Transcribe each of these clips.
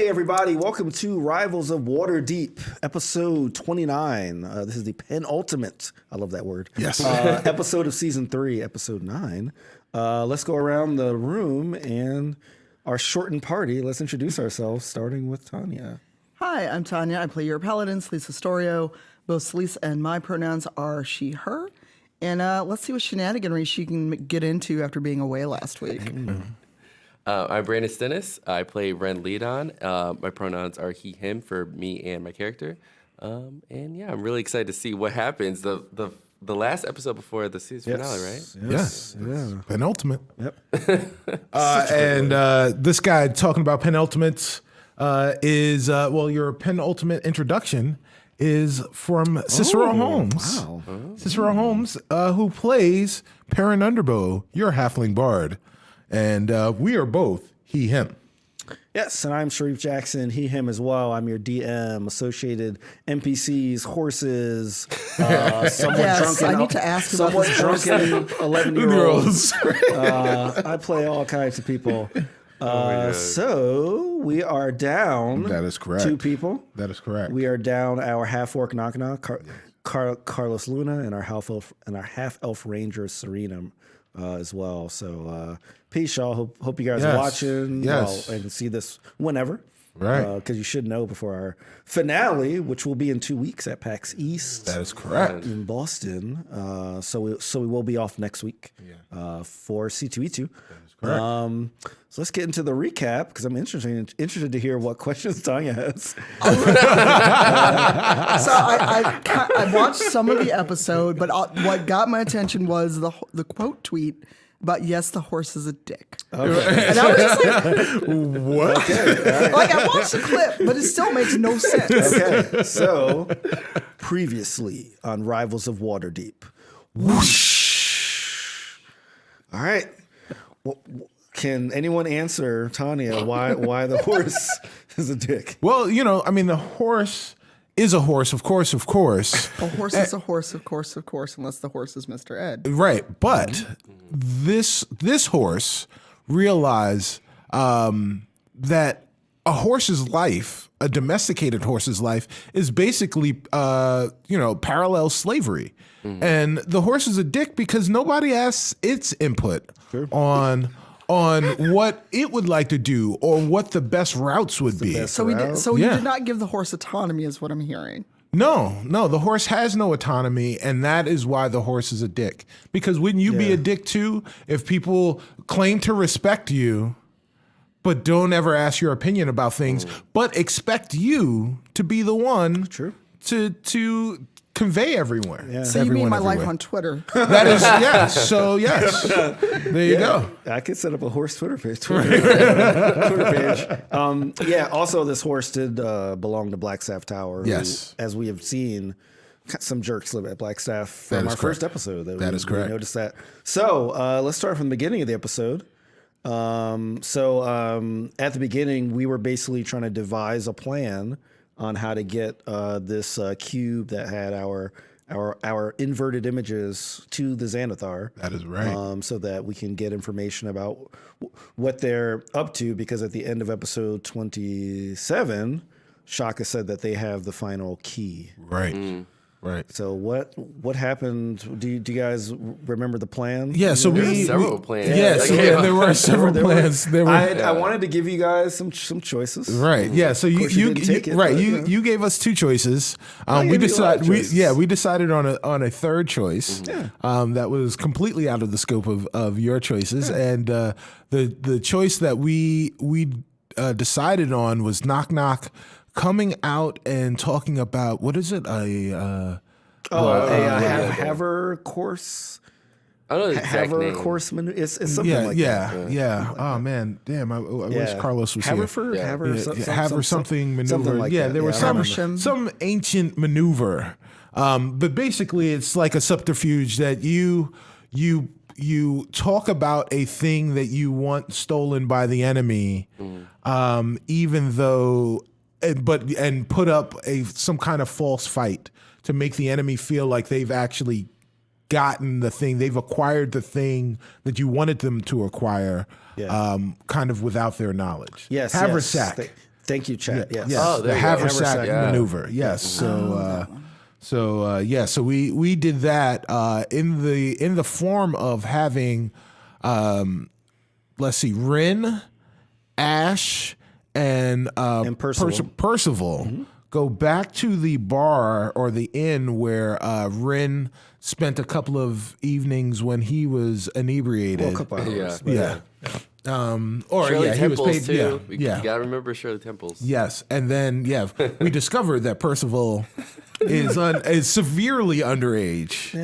Hey everybody, welcome to Rivals of Waterdeep, episode 29. This is the penultimate, I love that word. Yes. Episode of season 3, episode 9. Let's go around the room and our shortened party. Let's introduce ourselves, starting with Tanya. Hi, I'm Tanya. I play your paladin, Celise Astorio. Both Celise and my pronouns are she, her. And let's see what shenaniganry she can get into after being away last week. I'm Brandon Stennis. I play Ren Leadon. My pronouns are he, him for me and my character. And yeah, I'm really excited to see what happens. The last episode before the season finale, right? Yes. Yeah. Penultimate. Yep. And this guy talking about penultimates is, your penultimate introduction is from Cicero Holmes. Wow. Cicero Holmes, who plays Perrin Underbow, your halfling bard. And we are both he, him. Yes, and I'm Shareef Jackson, he, him as well. I'm your DM, associated NPCs, horses, somewhat Yes, drunken, I need to ask about somewhat this drunken 11-year-olds. I play all kinds of people. So we are down. That is correct. 2 people. That is correct. We are down our half-orc Knock, Carlos Luna, and our half-elf ranger Surena as well. So peace, y'all. Hope you guys are watching. Yes. And see this whenever. Right. Because you should know before our finale, which will be in 2 weeks at PAX East. That is correct. In Boston. So we will be off next week for C2E2. Correct. So let's get into the recap because I'm interested to hear what questions Tanya has. So I watched some of the episode, but what got my attention was the quote tweet about, yes, the horse is a dick. Okay. And I was just like, What? Okay. like, I watched the clip, but it still makes no sense. Okay. So previously on Rivals of Waterdeep. Whoosh. All right. Can anyone answer, Tanya, why the horse is a dick? Well, the horse is a horse, of course. A horse is a horse, of course, unless the horse is Mr. Ed. Right. But this horse realized that a horse's life, a domesticated horse's life, is basically, parallel slavery. And the horse is a dick because nobody asks its input on what it would like to do or what the best routes would be. So he did not give the horse autonomy, is what I'm hearing. No, the horse has no autonomy, and that is why the horse is a dick. Because wouldn't you be a dick too if people claim to respect you, but don't ever ask your opinion about things, but expect you to be the one to convey everywhere. Yeah. So you mean my life on Twitter? That is, yes. So, yes. There you go. I could set up a horse Twitter page. Also, this horse did belong to Blackstaff Tower. Who, Yes. as we have seen, some jerks live at Blackstaff from our first episode. That is correct. We noticed that. So let's start from the beginning of the episode. At the beginning, we were basically trying to devise a plan on how to get this cube that had our inverted images to the Xanathar. That is right. So that we can get information about what they're up to, because at the end of episode 27, Shaka said that they have the final key. Right. Right. So what happened? Do you guys remember the plan? Yeah, so There were several plans. Yes, there were several plans. I wanted to give you guys some choices. Right. Yeah. So you didn't take it, but, you gave us 2 choices. We decided on a third choice. That was completely out of the scope of your choices, and the choice that we decided on was Knock Knock coming out and talking about, what is it? A Haver course. I don't know the exact Haver name. course menu. It's something like that. Yeah. Oh man, damn! I wish Carlos was Haverford? here. Haver something maneuver. Something like that. There was Haversham. some ancient maneuver. But basically, it's like a subterfuge that you talk about a thing that you want stolen by the enemy, even though. And put up some kind of false fight to make the enemy feel like they've actually gotten the thing, they've acquired the thing that you wanted them to acquire, kind of without their knowledge. Yes, Haversack. Thank you, chat. Yes. Yes, Oh, the there you go. haversack Haversack, maneuver. Yes. So we did that in the form of having, let's see, Rin, Ash, and Percival. Percival go back to the bar or the inn where Rin spent a couple of evenings when he was inebriated. Well, a couple hours. Yeah. but Yeah. Shirley he was Temples paid. too. Yeah. You gotta remember Shirley Temples. Yes, and then we discovered that Percival is severely underage.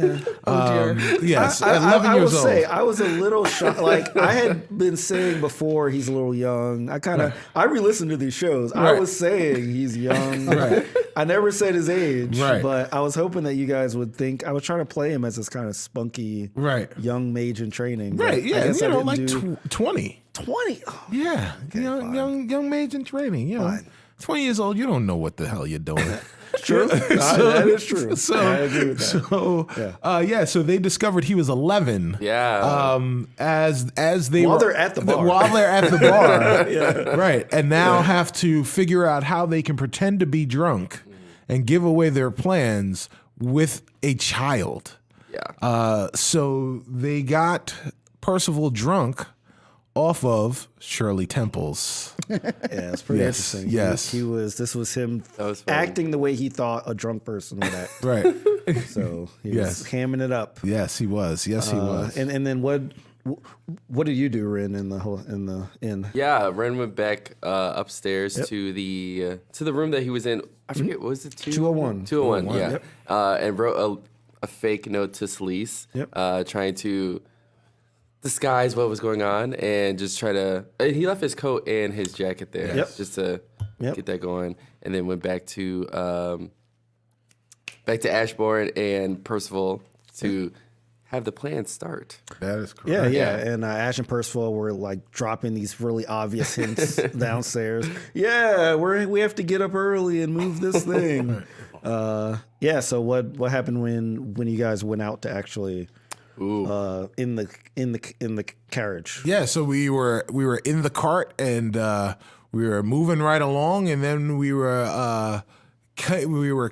Oh dear. Yes, I 11 will years old. say I was a little shocked. Like I had been saying before, he's a little young. I re-listened to these shows. I Right. was saying he's young. Right. I never said his age. Right. But I was hoping that you guys would think. I was trying to play him as this kind of spunky, Right. young mage in training. but Right, I yeah, guess I didn't like do 20. 20. Oh, Yeah, young mage in training. 20 years old, you don't know what the hell you're doing. true. That is true. So, I agree with that. so they discovered he was 11. Yeah. As they While were they're at the bar. While they're at the bar, right, and now have to figure out how they can pretend to be drunk and give away their plans with a child. Yeah. So they got Percival drunk off of Shirley Temples. Yeah, it's pretty Yes, interesting. yes. This was him was funny. acting the way he thought a drunk person would act. Right. So he Yes. was hamming it up. Yes, he was. Yes, he was. And then what did you do, Rin, in the inn? Yeah, Ren went back upstairs to the room that he was in. I forget, what was it? 201. 201, yeah. Yep. And wrote a fake note to Celise, Yep. trying to disguise what was going on and just try to. And he left his coat and his jacket there just to get that going, and then went back to Ashbourne and Percival to have the plan start. That is correct. Yeah. And Ash and Percival were like dropping these really obvious hints downstairs. Yeah, we have to get up early and move this thing. So what happened when you guys went out to actually in the carriage? Yeah, so we were in the cart and we were moving right along, and then we were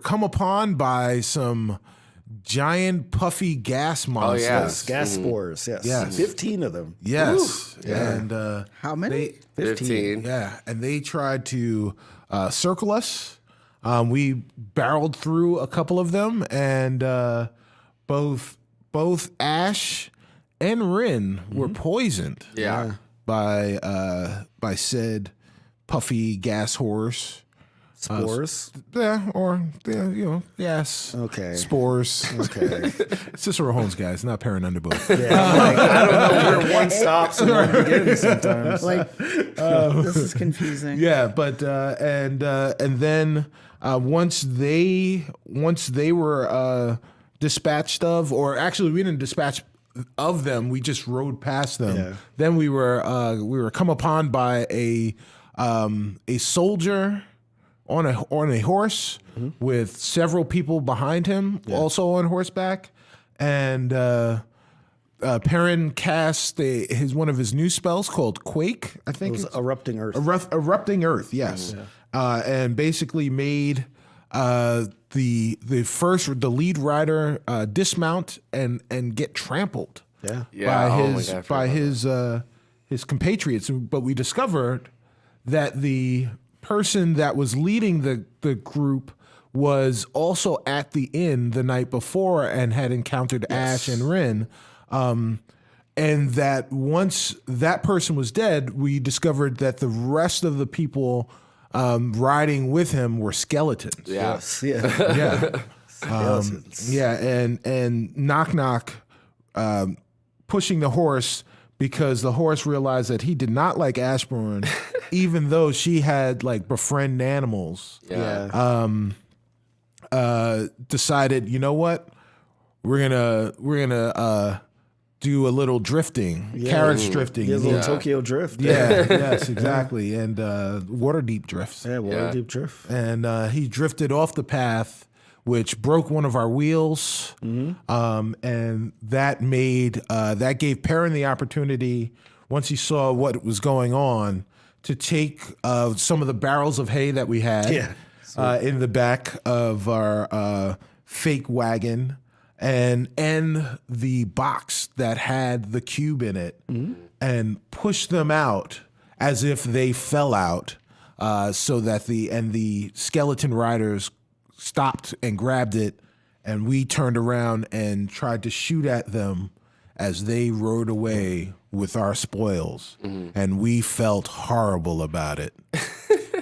come upon by some giant puffy gas monsters. yes. Gas spores, yes. Yes. 15 of them. Yes, and How many? 15. yeah, and they tried to circle us. We barreled through a couple of them, and both Ash and Rin were poisoned. Yeah. By said puffy gas horse. Spores. Yes. Okay. Spores. Okay. Cicero Holmes, guys, not Perrin Underbook. I don't know where one stops and one begins sometimes. Like, this is confusing. Yeah, but and then once they were dispatched of, or actually we didn't dispatch of them, we just rode past them. Yeah. Then we were come upon by a soldier on a horse with several people behind him, also on horseback, and Perrin cast one of his new spells called Quake. I think It was erupting earth. Erupting Earth, yes, and basically made the lead rider dismount and get trampled Yeah. by his compatriots. But we discovered that the person that was leading the group was also at the inn the night before and had encountered Ash and Rin. And that once that person was dead, we discovered that the rest of the people riding with him were skeletons. Yeah. Yes. Yeah. Yeah. Skeletons. And Knock Knock pushing the horse because the horse realized that he did not like Ashbourne, even though she had like befriend animals. Yeah. Decided, you know what, we're gonna do a little drifting, carriage drifting. He has a little Tokyo drift. Yeah, yes, exactly, and Waterdeep drifts. Yeah, Waterdeep drift. And he drifted off the path, which broke one of our wheels, and that gave Perrin the opportunity, once he saw what was going on, to take some of the barrels of hay that we had in the back of our fake wagon and the box that had the cube in it and push them out as if they fell out, so that the skeleton riders stopped and grabbed it, and we turned around and tried to shoot at them as they rode away with our spoils, and we felt horrible about it.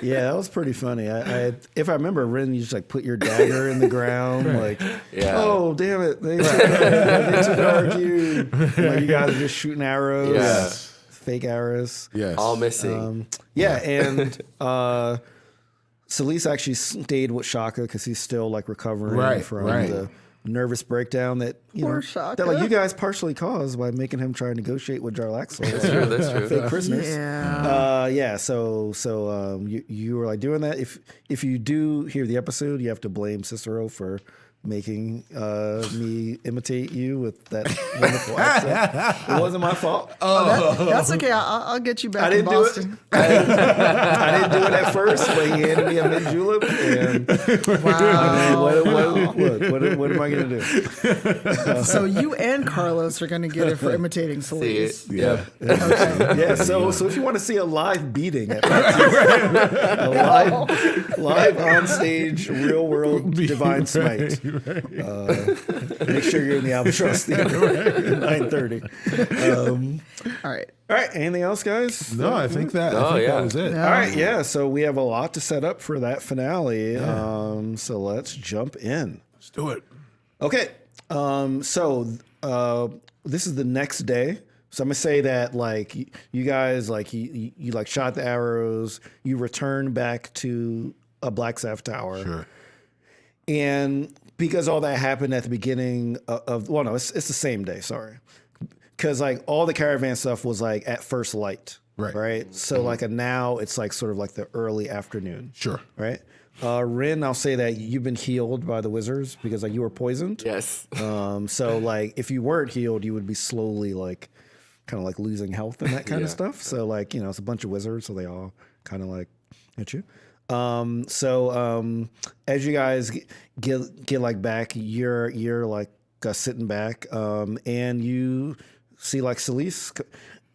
Yeah, that was pretty funny. I if I remember, Ren, you just like put your dagger in the ground, like, oh damn it, they took our cube. Like, you guys are just shooting arrows, fake arrows, all missing. And Celise actually stayed with Shaka because he's still like recovering from the nervous breakdown that Poor Shaka. that like you guys partially caused by making him try to negotiate with Jarlaxle. That's true. Fake prisoners. Yeah. So you were like doing that. If you do hear the episode, you have to blame Cicero for making me imitate you with that wonderful accent. It wasn't my fault. That's okay. I'll get you back I didn't in Boston. do it. I didn't do it at first, but he handed me a mint julep. And Wow. what am I going to do? So you and Carlos are going to get it for imitating Celise. Yeah. Yeah. So if you want to see a live beating at a live on stage, real world divine smite. Make sure you're in the Albatross Theater at 9:30. All right. All right. Anything else, guys? No, I think that Oh, that yeah. was it. Yeah. All right. Yeah. So we have a lot to set up for that finale. So let's jump in. Let's do it. Okay. This is the next day. So I'm gonna say that like you guys like you like shot the arrows. You return back to a Blackstaff Tower. Sure. And because all that happened at the beginning it's the same day, sorry. Because like all the caravan stuff was like at first light, right? So like now it's like sort of like the early afternoon. Sure. Right? Rin, I'll say that you've been healed by the wizards because like you were poisoned. Yes. So like if you weren't healed, you would be slowly like kind of like losing health and that kind of stuff. So like, it's a bunch of wizards, so they all kind of like hit you. As you guys get like back, you're like sitting back, and you see like Celise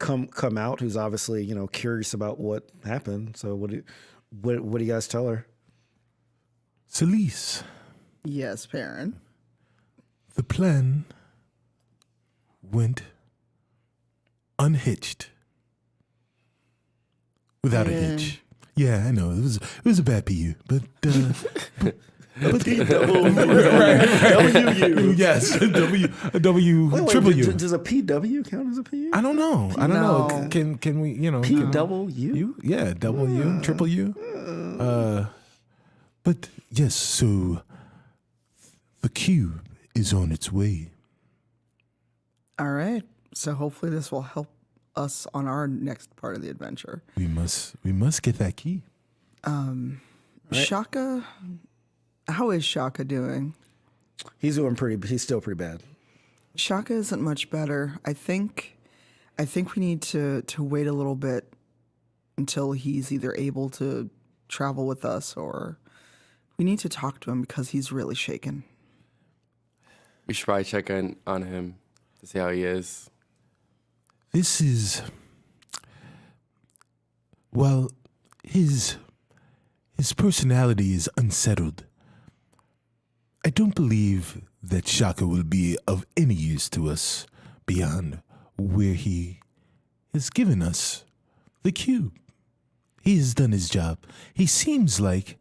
come out, who's obviously curious about what happened. So what do you guys tell her? Celise, Yes, Perrin. the plan went unhitched without a hitch. Yeah, I know it was a bad PU, but but yes, triple U. Does a PW count as a PU? I don't know. No. Can we P double U? U? Yeah, double U, triple U. But yes, so the cube is on its way. All right. So hopefully this will help us on our next part of the adventure. We must get that key. Shaka, how is Shaka doing? He's still pretty bad. Shaka isn't much better. I think we need to wait a little bit until he's either able to travel with us or we need to talk to him because he's really shaken. We should probably check in on him to see how he is. This is, well, his personality is unsettled. I don't believe that Shaka will be of any use to us beyond where he has given us the cube. He has done his job. He seems like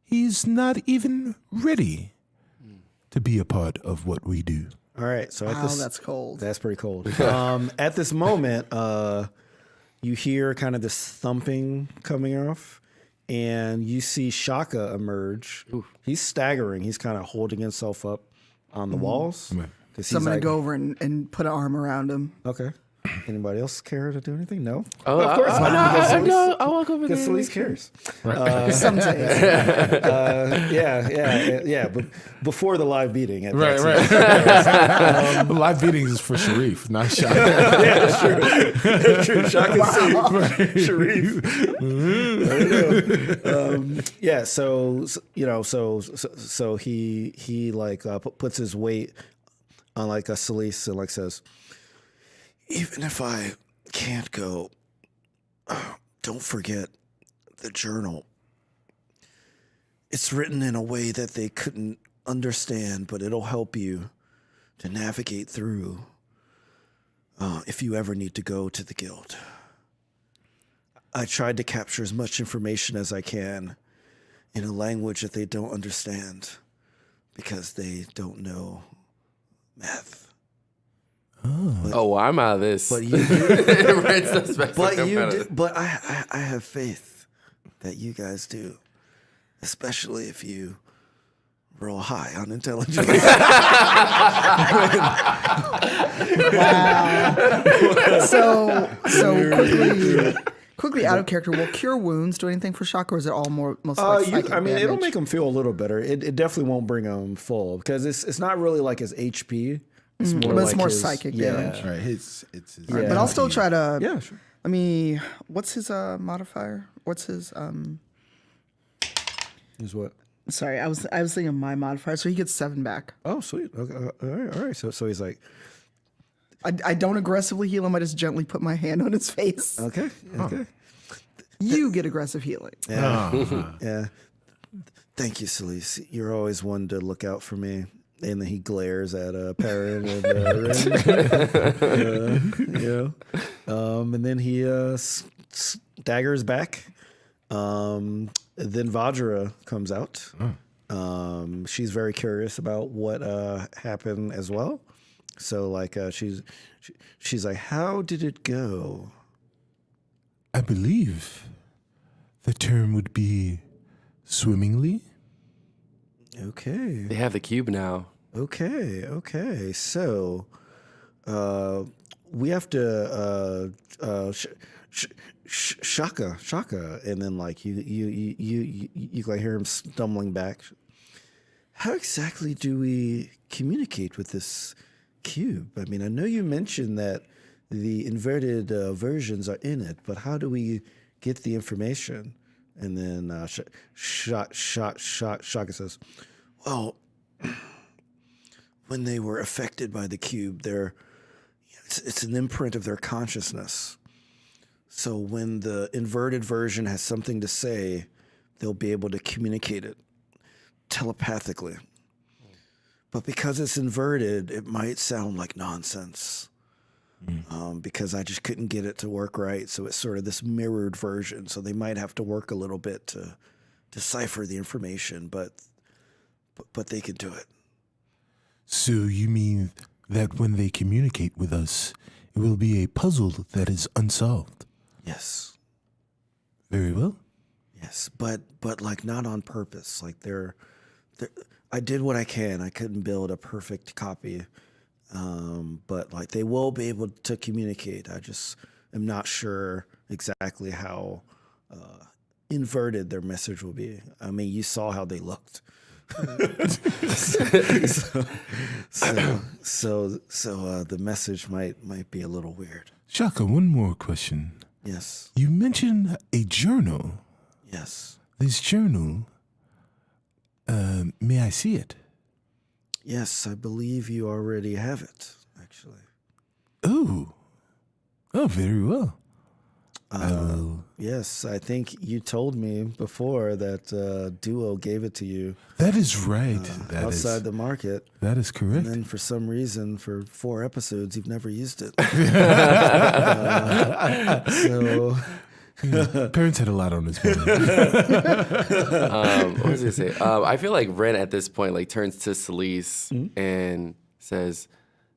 he's not even ready to be a part of what we do. All right, so Wow, that's cold. That's pretty cold. At this moment, you hear kind of this thumping coming off, and you see Shaka emerge. He's staggering. He's kind of holding himself up on the walls. So I'm going to go over and put an arm around him. Okay. Anybody else care to do anything? No. Oh, of course not. I'll walk over there. Because Celeste cares. Some days. Yeah. But before the live beating. At Right, PAX right. Live beatings is for Shareef, not Shaka. Yeah, that's true. That's true. Shaka Shareef. Yeah. So he like puts his weight on like a Celeste and like says, even if I can't go, don't forget the journal. It's written in a way that they couldn't understand, but it'll help you to navigate through if you ever need to go to the guild. I tried to capture as much information as I can in a language that they don't understand because they don't know math. Well, I'm out of this. But you Red suspects But come you out of do, but I have faith that you guys do, especially if you roll high on intelligence. So quickly out of character. Will cure wounds do anything for Shaka, or is it all mostly psychic I mean, it'll damage? make them feel a little better. It definitely won't bring them full because it's not really like his HP. It's more But it's like more his- psychic yeah. damage. Right, it's his. Yeah. But I'll still try to. Yeah, sure. Let me. What's his modifier? What's his Is what? Sorry, I was thinking of my modifier. So he gets 7 back. Oh, sweet. Okay. All right. So he's like, I don't aggressively heal him. I just gently put my hand on his face. okay. You get aggressive healing. Yeah. Thank you, Celeste. You're always one to look out for me. And then he glares at Perrin and Ren. And then he daggers back. Then Vajra comes out. She's very curious about what happened as well. So like she's like, how did it go? I believe the term would be swimmingly. Okay. They have the cube now. Okay. So, we have to Shaka, and then like you like hear him stumbling back. How exactly do we communicate with this cube? I mean, I know you mentioned that the inverted versions are in it, but how do we get the information? And then Shaka says, well, when they were affected by the cube, it's an imprint of their consciousness. So when the inverted version has something to say, they'll be able to communicate it telepathically. But because it's inverted, it might sound like nonsense. Because I just couldn't get it to work right. So it's sort of this mirrored version. So they might have to work a little bit to decipher the information, but they can do it. So you mean that when they communicate with us, it will be a puzzle that is unsolved? Yes. Very well. Yes, but like not on purpose. Like I did what I can. I couldn't build a perfect copy, but like they will be able to communicate. I just am not sure exactly how inverted their message will be. I mean, you saw how they looked. So the message might be a little weird. Shaka, one more question. Yes. You mentioned a journal. Yes. This journal, may I see it? Yes, I believe you already have it, actually. Oh, very well. Yes, I think you told me before that Duo gave it to you That is right. outside the market. That is correct. And then for some reason, for 4 episodes, you've never used it. So Parents had a lot on his mind. What was I gonna say? I feel like Ren at this point like turns to Celeste and says,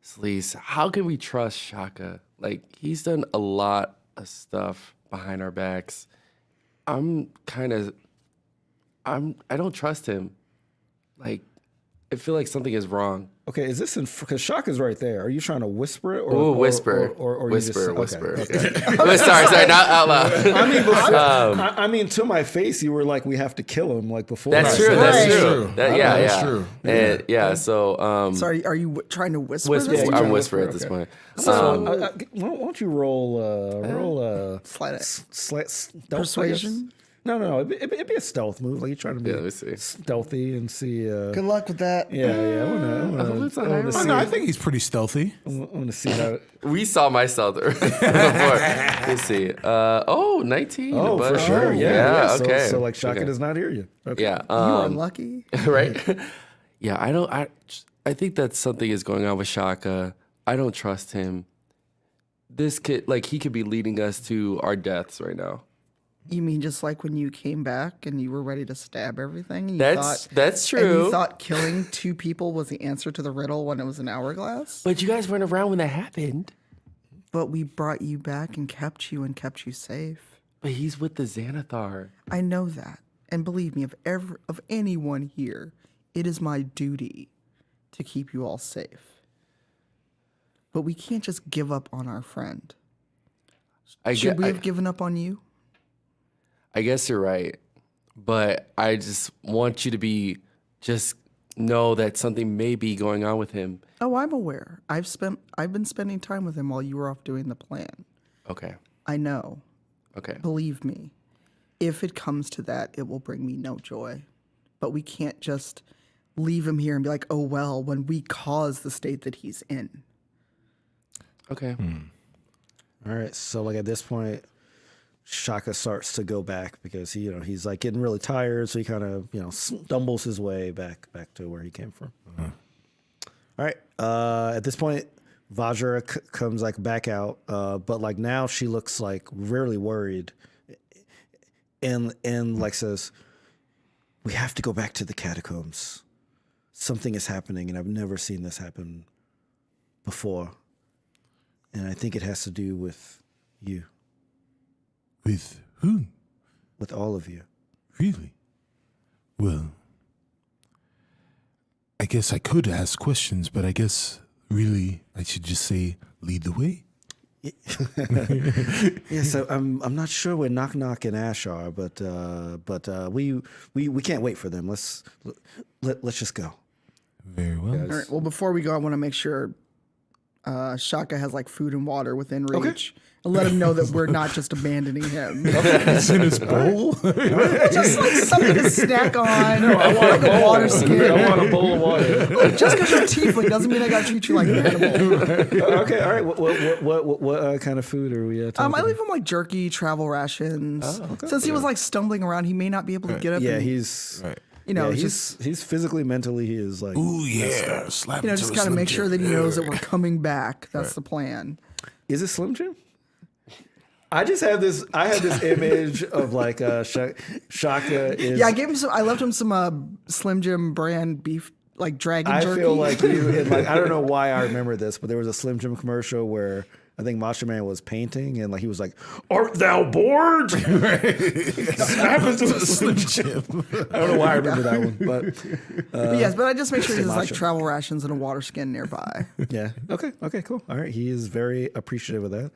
"Celeste, how can we trust Shaka? Like he's done a lot of stuff behind our backs. I don't trust him. Like I feel like something is wrong. Okay, is this in? Because Shaka's right there. Are you trying to whisper it? Ooh, whisper. Or Whisper, you just, whisper. Okay. sorry, not out loud. I mean, I mean, to my face, you were like, "We have to kill him," like before. That's true. Right. That's Right. true. Yeah, That's yeah. true. And so, Sorry, are you trying to whisper? whisper. this? Yeah, I'm you whisper whisper, at this okay. point. So, why don't you roll Sleight of- stealth, Persuasion? No. It'd be a stealth move. Like you're trying to be let me see. stealthy and see. Good luck with that. Yeah. I hope it's a wanna high Oh, see. no, I think he's pretty stealthy. I want to see how. We saw myself before. Let's see. 19. Oh, but- for sure. Yeah. Okay. So like Shaka Okay. does not hear you. Okay. Yeah. You are lucky. Right? Yeah, I think that something is going on with Shaka. I don't trust him. This kid, like, he could be leading us to our deaths right now. You mean just like when you came back and you were ready to stab everything? And you That's And true. you thought killing 2 people was the answer to the riddle when it was an hourglass? But you guys weren't around when that happened. But we brought you back and kept you safe. But he's with the Xanathar. I know that. And believe me, of anyone here, it is my duty to keep you all safe. But we can't just give up on our friend. Should we have given up on you? I guess you're right. But I just want you to just know that something may be going on with him. Oh, I'm aware. I've been spending time with him while you were off doing the plan. Okay. I know. Okay. Believe me. If it comes to that, it will bring me no joy. But we can't just leave him here and be like, oh, well, when we caused the state that he's in. Okay. All right. So like at this point, Shaka starts to go back because he's like getting really tired, so he kind of stumbles his way back to where he came from. All right. At this point, Vajra comes like back out, but like now she looks like really worried, and like says, "We have to go back to the catacombs. Something is happening, and I've never seen this happen before, and I think it has to do with you." With who? With all of you. Really? Well, I guess I could ask questions, but I guess really I should just say, lead the way. Yeah, so I'm not sure where Knock Knock and Ash are, but we can't wait for them. Let's just go. Very well. All right. Well, before we go, I want to make sure Shaka has like food and water within reach. And let him know that we're not just abandoning him. It's in his bowl. Just like something to snack on. I want like a water skin. I want a bowl of water. Look, just because you're a tiefling doesn't mean I got to treat you like an animal. Okay, all right. What kind of food are we talking I leave him like jerky, travel rations. Since he was like stumbling around, he may not be able to get up. Yeah, and, he's Right. he's physically, mentally, he is like Ooh, yeah. Slap him just to a kind of Slim make sure Jim. that he knows that we're coming back. That's the plan. Is it Slim Jim? I just have this. I have this image of like Shaka is. Yeah, I gave him some. I left him some Slim Jim brand beef, like dragon I jerky. feel like you. And like I don't know why I remember this, but there was a Slim Jim commercial where I think Macho Man was painting, and like he was like, "Art thou bored?" Snap into a Slim Jim. I don't know why I remember that one, but yes, but I just make sure there's like Macho. travel rations and a water skin nearby. yeah. Okay, cool. All right, he is very appreciative of that.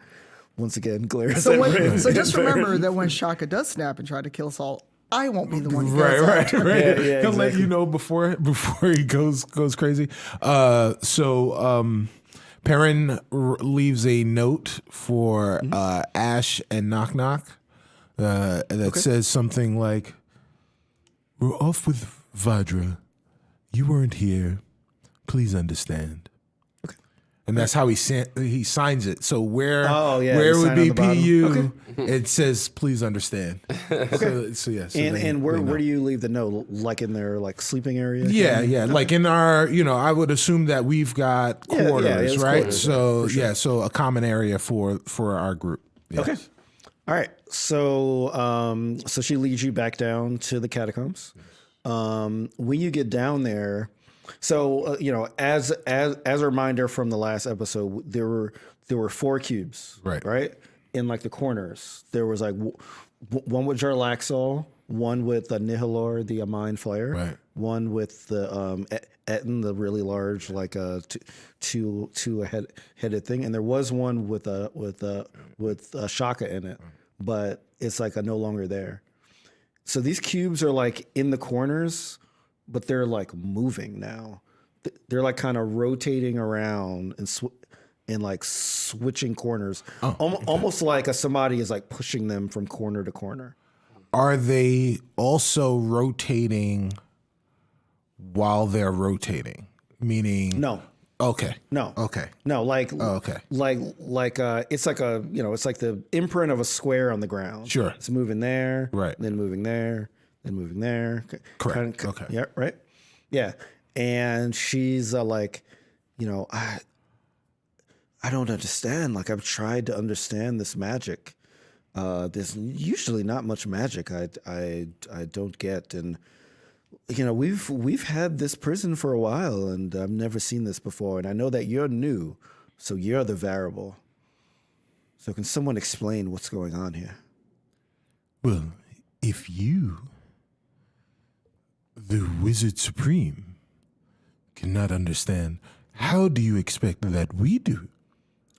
Once again, glares So, at Ren. so just remember that when Shaka does snap and try to kill us all, I won't be the one who does Right. that. Yeah, He'll let exactly. you know before he goes crazy. Perrin leaves a note for Ash and Knock Knock that says something like, "We're off with Vajra. You weren't here. Please understand." And that's how he signs it. So where he would signed be on the bottom. PU? It says, "Please understand." So yes. And where do you leave the note? Like in their like sleeping area? Yeah. Like in our, I would assume that we've got Yeah, quarters, it's right? quarters, So a common area for our group. Yes. Okay. All right. So so she leads you back down to the catacombs. When you get down there, so as a reminder from the last episode, there were 4 cubes, right, in like the corners. There was like one with Jarlaxle, one with the Nihilor, the Mind Flayer, Right. one with the Etten, the really large like two-headed thing, and there was one with Shaka in it, but it's like no longer there. So these cubes are like in the corners, but they're like moving now. They're like kind of rotating around and like switching corners, almost like somebody is like pushing them from corner to corner. Are they also rotating while they're rotating? Meaning, No, Okay. no, Okay. no. Like, okay. it's like it's like the imprint of a square on the ground. Sure. It's moving there, Right. Then moving there, then moving there. Correct. Okay. Yeah. Right. Yeah. And she's like, I don't understand. Like, I've tried to understand this magic. There's usually not much magic I don't get, and we've had this prison for a while, and I've never seen this before. And I know that you're new, so you're the variable. So can someone explain what's going on here? Well, if you, the Wizard Supreme, cannot understand, how do you expect that we do?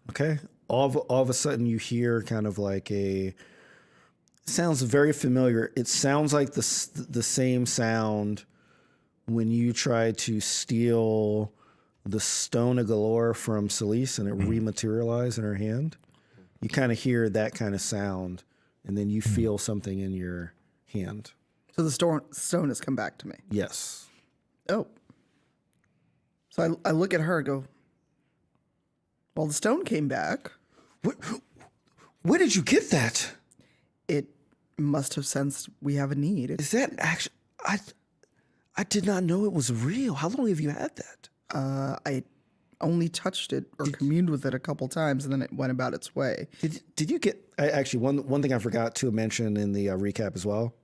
Okay. All of a sudden, you hear kind of like sounds very familiar. It sounds like the same sound when you try to steal the stone of galore from Celise and it rematerialized in her hand. You kind of hear that kind of sound, and then you feel something in your hand. So the stone has come back to me. Yes. Oh. So I look at her and go, well, the stone came back. Where did you get that? It must have sensed we have a need. Is that actually? I did not know it was real. How long have you had that? I only touched it or communed with it a couple times, and then it went about its way. Did you get? Actually, one thing I forgot to mention in the recap as well.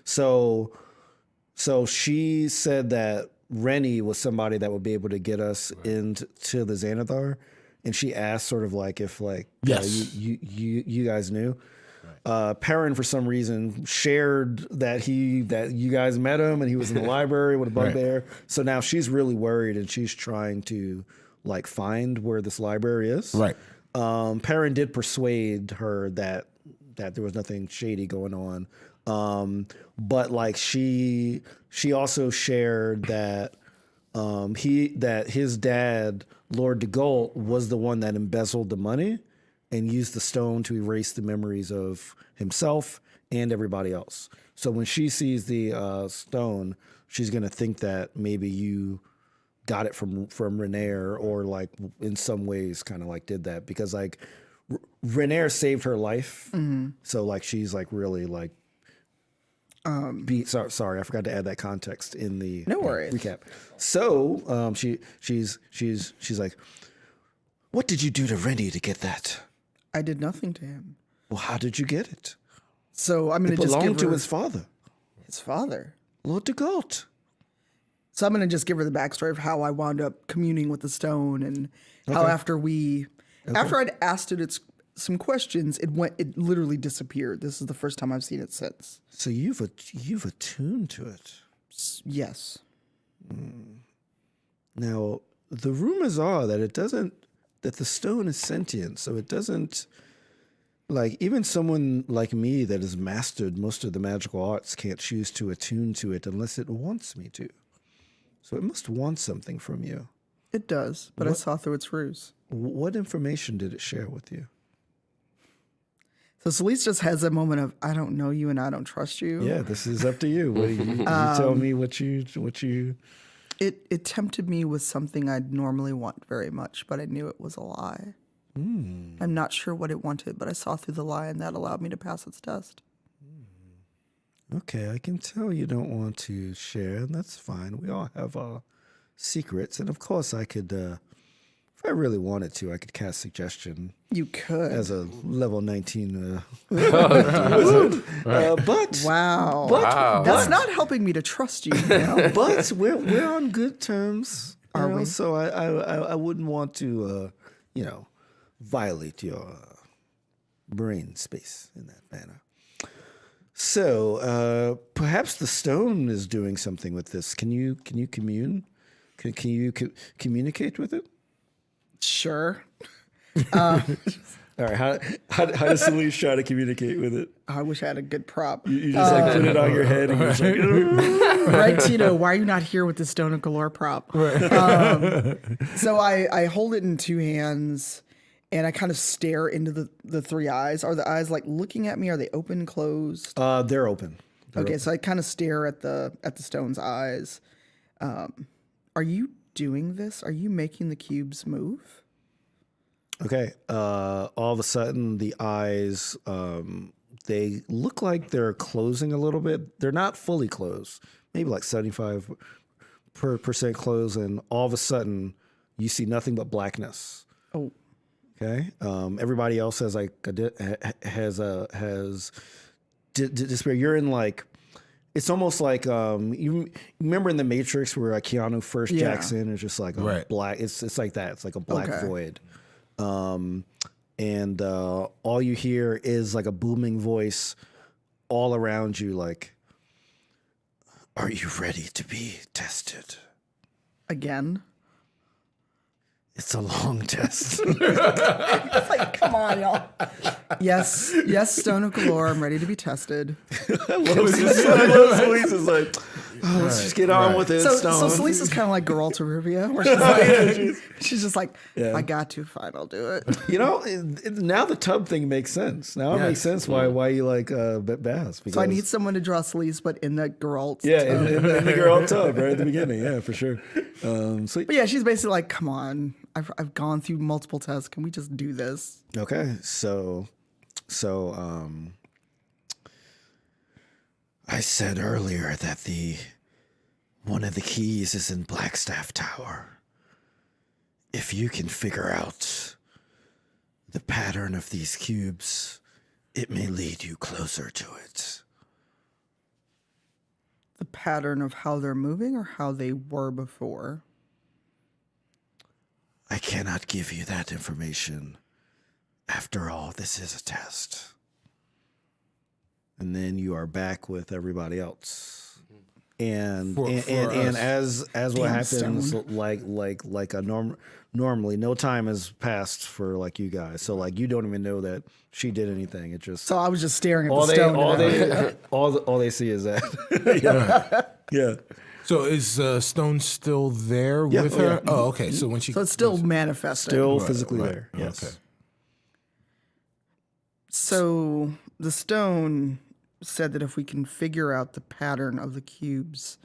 So she said that Rennie was somebody that would be able to get us into the Xanathar, and she asked sort of like if Yes. you guys knew. Perrin for some reason shared that you guys met him and he was in the library with a bugbear. So now she's really worried and she's trying to like find where this library is. Right. Perrin did persuade her that there was nothing shady going on. But like she also shared that his dad, Lord de Gault, was the one that embezzled the money and used the stone to erase the memories of himself and everybody else. So when she sees the stone, she's going to think that maybe you got it from Renaer or like in some ways kind of like did that because like Renaer saved her life. Mm-hmm. So like she's like really like sorry, I forgot to add that context in the No worries. recap. So she's like, what did you do to Rennie to get that? I did nothing to him. Well, how did you get it? So I'm going It to just give belonged to her his father, his father. Lord de Gault. So I'm going to just give her the backstory of how I wound up communing with the stone and how after I'd asked it some questions, it literally disappeared. This is the first time I've seen it since. So you've attuned to it. Yes. Now, the rumors are that that the stone is sentient, so it doesn't, like, even someone like me that has mastered most of the magical arts can't choose to attune to it unless it wants me to. So it must want something from you. It does, but I saw through its ruse. What information did it share with you? So Celeste just has a moment of, I don't know you and I don't trust you. Yeah, this is up to you. What do you tell me what you... It tempted me with something I'd normally want very much, but I knew it was a lie. I'm not sure what it wanted, but I saw through the lie, and that allowed me to pass its test. Okay, I can tell you don't want to share, and that's fine. We all have our secrets, and of course I could, if I really wanted to, I could cast suggestion You could. as a level 19 wizard. But Wow. Wow. That's not helping me to trust you now. but we're on good terms. Are we? So I wouldn't want to violate your brain space in that manner. So perhaps the stone is doing something with this. Can you commune? Can you communicate with it? Sure. All right. How does Celeste try to communicate with it? I wish I had a good prop. You just like put it on your head and you're just like, Right, Tito, why are you not here with the Stone of Galore prop? So I hold it in two hands and I kind of stare into the three eyes. Are the eyes like looking at me? Are they open, closed? they're open. Okay, so I kind of stare at the stone's eyes. Are you doing this? Are you making the cubes move? Okay. All of a sudden, the eyes, they look like they're closing a little bit. They're not fully closed, maybe like 75% closed. And all of a sudden, you see nothing but blackness. Oh, Okay. Everybody else has like despair. You're in like, it's almost like you remember in the Matrix where Keanu first Jackson is just like a black. It's like that. It's like a black void. And all you hear is like a booming voice all around you, like, "Are you ready to be tested?" again? It's a long test. It's like, come on, y'all. Yes, Stone of Galore, I'm ready to be tested. Celeste is like, "Oh, let's just get on with it, So Stone." Celeste is kind of like Geralta Rivia, where she's like, she's just like, if I got to, fine, I'll do it. You know, now the tub thing makes sense. Now it makes sense why you like Bass. Because, So I need someone to draw Celeste, but in the Geralt. in the girl tub right at the beginning. Yeah, for sure. So But yeah, she's basically like, come on, I've gone through multiple tests. Can we just do this? okay, so I said earlier that one of the keys is in Blackstaff Tower. If you can figure out the pattern of these cubes, it may lead you closer to it. The pattern of how they're moving or how they were before? I cannot give you that information. After all, this is a test. And then you are back with everybody else. And For as what Damn, happens, Stone. like a normally, no time has passed for like you guys. So like you don't even know that she did anything. It just So I was just staring at the stone. all they see is that. yeah. So is Stone still there with her? Oh, okay. So when she So it's still manifesting. Still physically there. Right. Yes. Okay. So the stone said that if we can figure out the pattern of the cubes,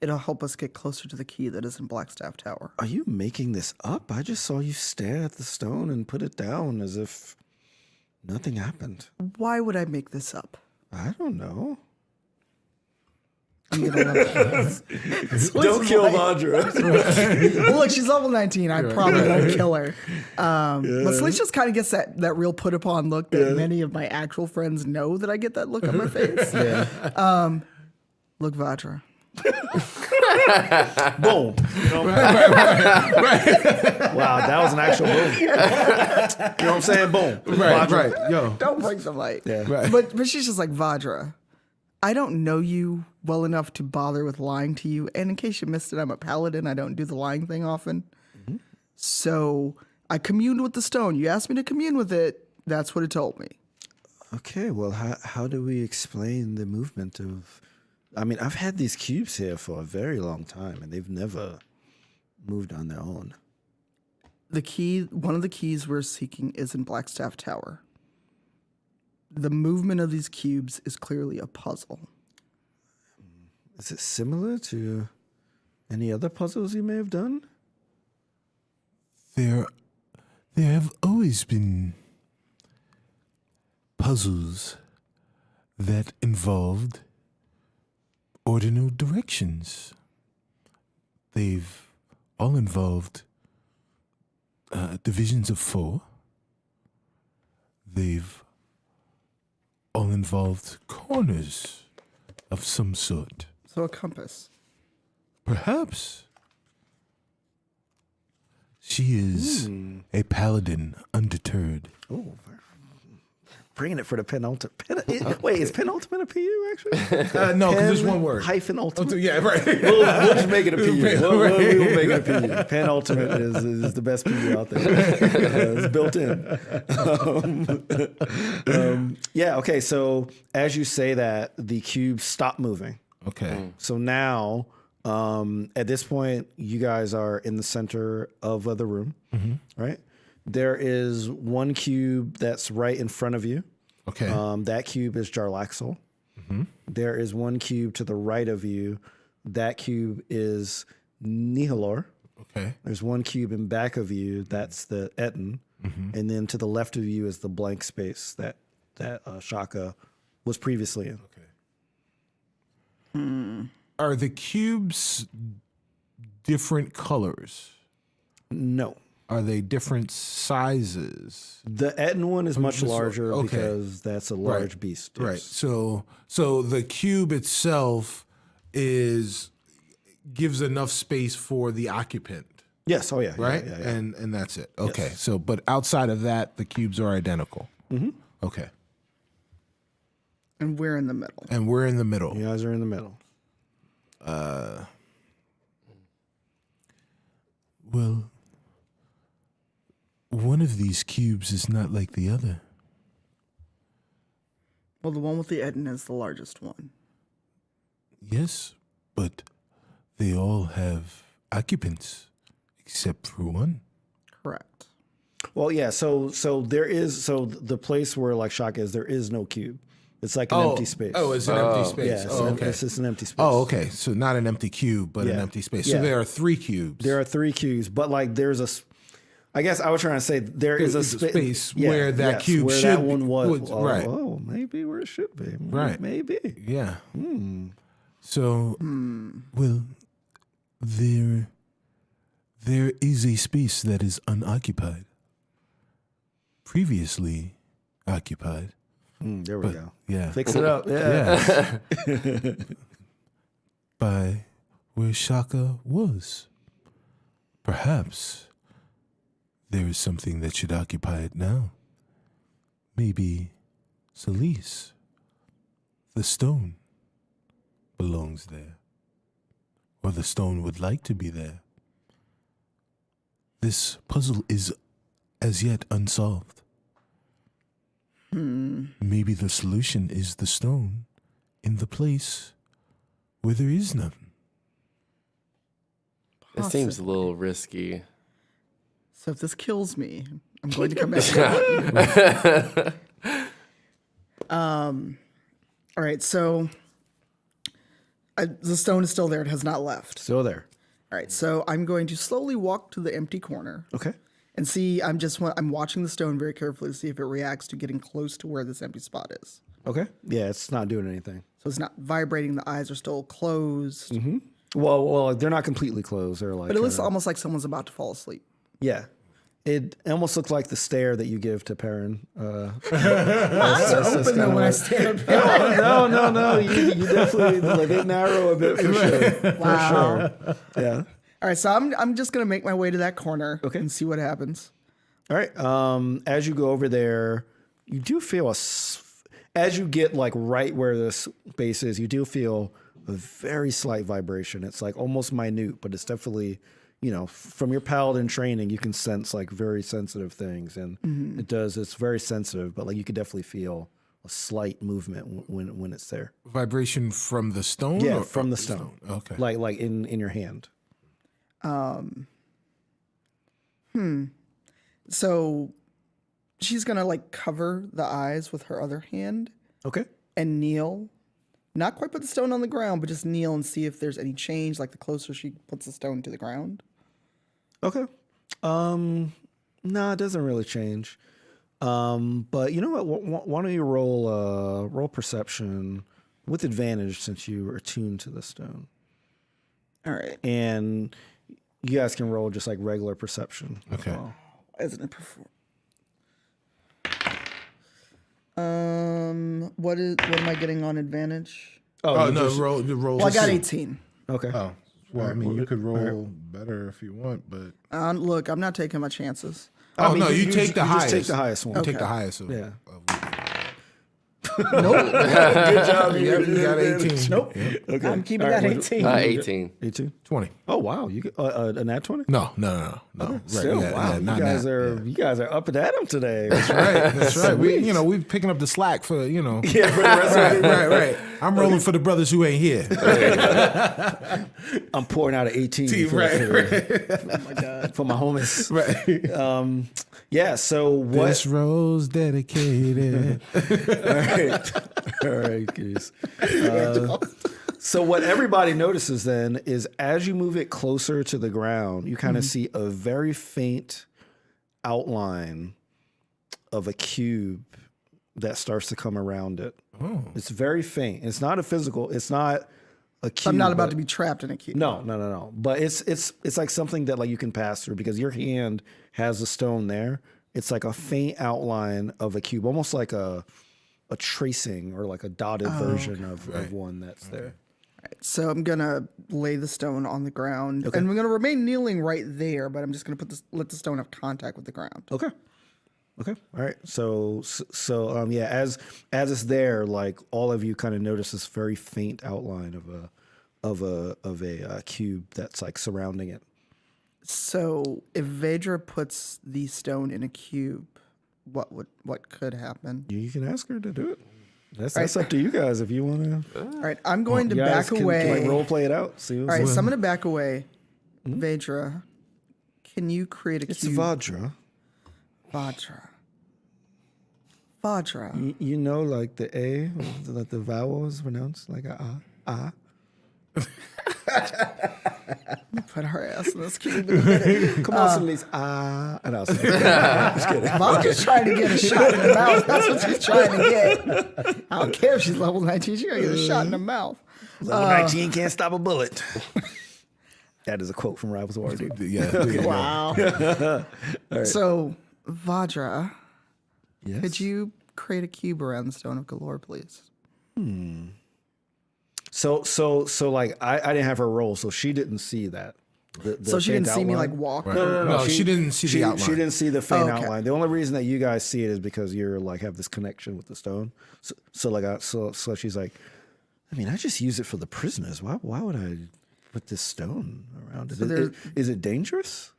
it'll help us get closer to the key that is in Blackstaff Tower. Are you making this up? I just saw you stare at the stone and put it down as if nothing happened. Why would I make this up? I don't know. I'm gonna love Don't kill Vondra. Well, look, she's level 19. I probably don't kill her. But Celeste just kind of gets that real put upon look that many of my actual friends know that I get that look on my face. Look, Vajra. Boom. Wow, that was an actual boom. You know what I'm saying? Boom. Right. Yo. Don't break the light. Right. But she's just like, Vajra, I don't know you well enough to bother with lying to you. And in case you missed it, I'm a paladin. I don't do the lying thing often. Mm-hmm. So I communed with the stone. You asked me to commune with it. That's what it told me. Okay, well, how do we explain the movement of... I mean, I've had these cubes here for a very long time, and they've never moved on their own. One of the keys we're seeking is in Blackstaff Tower. The movement of these cubes is clearly a puzzle. Is it similar to any other puzzles you may have done? There have always been puzzles that involved ordinal directions. They've all involved divisions of 4. They've all involved corners of some sort. So a compass. Perhaps. She is a paladin undeterred. Oh, bringing it for the penultimate. Wait, is penultimate a PU actually? No, because there's one word. Hyphen ultimate. Yeah, right. We'll just make it a PU. We will make it a PU. Penultimate is the best PU out there. It's built in. Yeah. Okay. So as you say that, the cubes stop moving. Okay. So now, at this point, you guys are in the center of the room, right? There is one cube that's right in front of you. Okay. That cube is Jarlaxle. There is one cube to the right of you. That cube is Nihilor. Okay. There's one cube in back of you. That's the Etten. And then to the left of you is the blank space that Shaka was previously in. Okay. Are the cubes different colors? No. Are they different sizes? The Etten one is much larger okay. because that's a large beast. Right. Yes. So the cube itself gives enough space for the occupant, Yes. Oh, yeah. right? Yeah, yeah. And that's it. Okay. So, but outside of that, the cubes are identical. Okay. And we're in the middle. And we're in the middle. You guys are in the middle. Well, one of these cubes is not like the other. Well, the one with the Etten is the largest one. Yes, but they all have occupants, except for one. Correct. Well, yeah. So there is the place where like Shaka is. There is no cube. It's like an empty space. Oh, it's an empty space. yeah. It's just an empty space. Oh, okay. So not an empty cube, but an Yeah. empty space. So Yeah. there are 3 cubes. There are 3 cubes, but like there's I guess I was trying to say there is a space where that cube where should that one was. right. Oh, maybe where it should be. Right. Maybe. Yeah. So, well, there is a space that is unoccupied. Previously occupied. There we go. Yeah. Fix it up. Yeah. Yeah. By where Shaka was. Perhaps there is something that should occupy it now. Maybe Celise, the stone, belongs there. Or the stone would like to be there. This puzzle is as yet unsolved. Maybe the solution is the stone in the place where there is none. It seems a little risky. So if this kills me, I'm going to come back. All right. So the stone is still there. It has not left. Still there. All right. So I'm going to slowly walk to the empty corner. Okay. And see, I'm watching the stone very carefully to see if it reacts to getting close to where this empty spot is. Okay. Yeah, it's not doing anything. So it's not vibrating. The eyes are still closed. Well, they're not completely closed. They're like, But it looks almost like someone's about to fall asleep. yeah. It almost looks like the stare that you give to Perrin. Eyes are open though when I stare at people. No. You definitely they narrow a bit for sure. Wow. For sure. Yeah. All right, so I'm just gonna make my way to that corner and see what happens. All right. As you go over there, you do feel as you get like right where this base is, you do feel a very slight vibration. It's like almost minute, but it's definitely, from your paladin training, you can sense like very sensitive things, and it's very sensitive, but like you could definitely feel a slight movement when it's there. Vibration from the stone? Yeah, or from the stone. Okay. Like in your hand. So she's gonna like cover the eyes with her other hand Okay. and kneel. Not quite put the stone on the ground, but just kneel and see if there's any change, like the closer she puts the stone to the ground. Okay. No, it doesn't really change. But you know what? Why don't you roll perception with advantage since you are attuned to the stone, All right. and you guys can roll just like regular perception. as Okay. well. Isn't it perform? What am I getting on advantage? Oh, you no, just- roll. Well, I got 18. Okay. Oh, well, I mean, you could roll better if you want, but. Look, I'm not taking my chances. Oh, mean, no, you take the just highest. take the highest one. You take Okay. the highest. Yeah. Good job. You got 18. Nope. Okay. I'm keeping All right, that what- 18. 18. 18. 20. Oh wow, you a nat 20? No. Right, Still, wow, not you guys are up and at 'em today. Right, that's right. We picking up the slack for Yeah, for the rest of the right. I'm rolling for the brothers who ain't here. I'm pouring out an 18 for, Right. Oh my God. for my homies. Right. Yeah. So what? This rose dedicated. All right, guys. So what everybody notices then is as you move it closer to the ground, you kind of see a very faint outline of a cube that starts to come around it. Oh. It's very faint. It's not a physical. It's not a cube. I'm not about but- to be trapped in a cube. No. But it's like something that like you can pass through because your hand has the stone there. It's like a faint outline of a cube, almost like a tracing or like a dotted version of one that's there. So I'm gonna lay the stone on the ground, and we're gonna remain kneeling right there. But I'm just gonna let the stone have contact with the ground. Okay. All right. So yeah, as it's there, like all of you kind of notice this very faint outline of a cube that's like surrounding it. So if Vedra puts the stone in a cube, what could happen? You can ask her to do it. That's up to you guys if you want to. All right, I'm going to back away. Can like role play it out. See All right, so I'm gonna back away. Vedra, can you create a it's cube? Vajra. Vajra. You know, like the A, like the vowel is pronounced like a ah. Put her ass in this cube in a minute. Come on, Celeste. And I was like, just kidding. Vadra's trying to get a shot in the mouth. That's what she's trying to get. I don't care if she's level 19. She's gonna get a shot in the mouth. Level 19 can't stop a bullet. That is a quote from Rivals of Waterdeep. Yeah. Wow. So, Vadra, Yes. could you create a cube around the Stone of Galore, please? So like I didn't have her roll, so she didn't see that. The So she didn't faint see me like outline. walk. No, she didn't see the outline. She didn't see the faint Okay. outline. The only reason that you guys see it is because you're like have this connection with the stone. So she's like, I mean, I just use it for the prisoners. Why would I put this stone around it? Is it dangerous?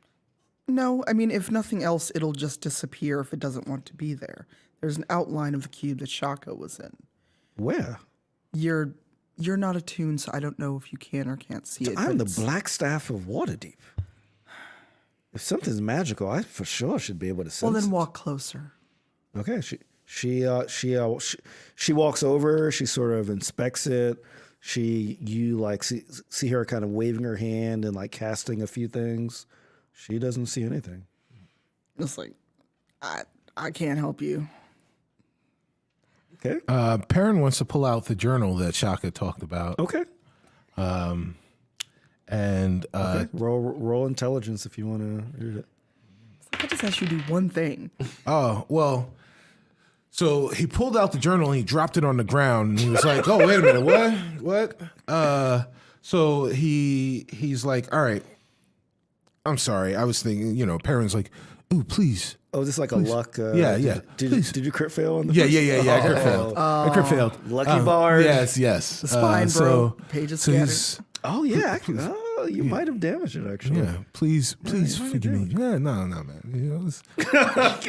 No, I mean, if nothing else, it'll just disappear if it doesn't want to be there. There's an outline of the cube that Shaka was in. Where? You're not attuned, so I don't know if you can or can't see it. I'm but the it's- black staff of Waterdeep. If something's magical, I for sure should be able to sense. Well, then it. walk closer. Okay, she walks over. She sort of inspects it. You like see her kind of waving her hand and like casting a few things. She doesn't see anything. It's like, I can't help you. Okay. Perrin wants to pull out the journal that Shaka talked about. Okay. And Roll intelligence if you want to read it. I just asked you to do one thing. oh, well, so he pulled out the journal and he dropped it on the ground and he was like, oh, wait a minute, what? So he's like, all right, I'm sorry. I was thinking, Perrin's like, ooh, please. Oh, is this like a luck? Yeah. Did you crit fail on the Yeah, first? I crit failed. I crit failed. Lucky bard. Yes. The spine broke, pages scattered. he's- Oh yeah. You might have damaged it actually. Yeah, please forgive me. Yeah, no, man. It's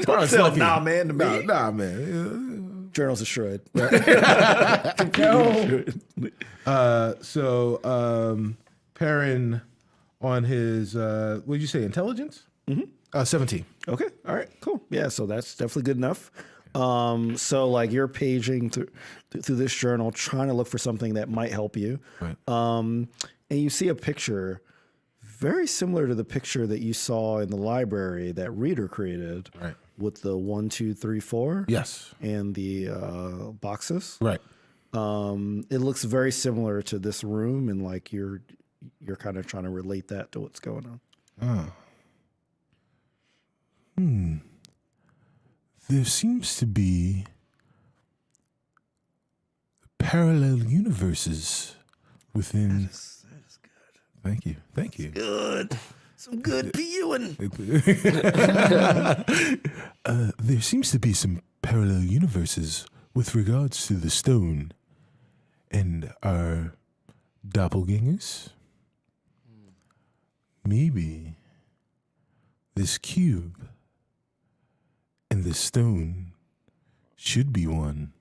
Don't tell nah man to me. Nah, man. Journals are shred. So Perrin on his what did you say, intelligence? 17. Okay. All right. Cool. Yeah. So that's definitely good enough. So like you're paging through this journal, trying to look for something that might help you. Right. And you see a picture very similar to the picture that you saw in the library that Reader created. Right. With the 1, 2, 3, 4. Yes. And the boxes. Right. It looks very similar to this room, and like you're kind of trying to relate that to what's going on. There seems to be parallel universes within. That is good. Thank you. Good. Some good viewing. There seems to be some parallel universes with regards to the stone and our doppelgangers, maybe this cube and the stone should be one.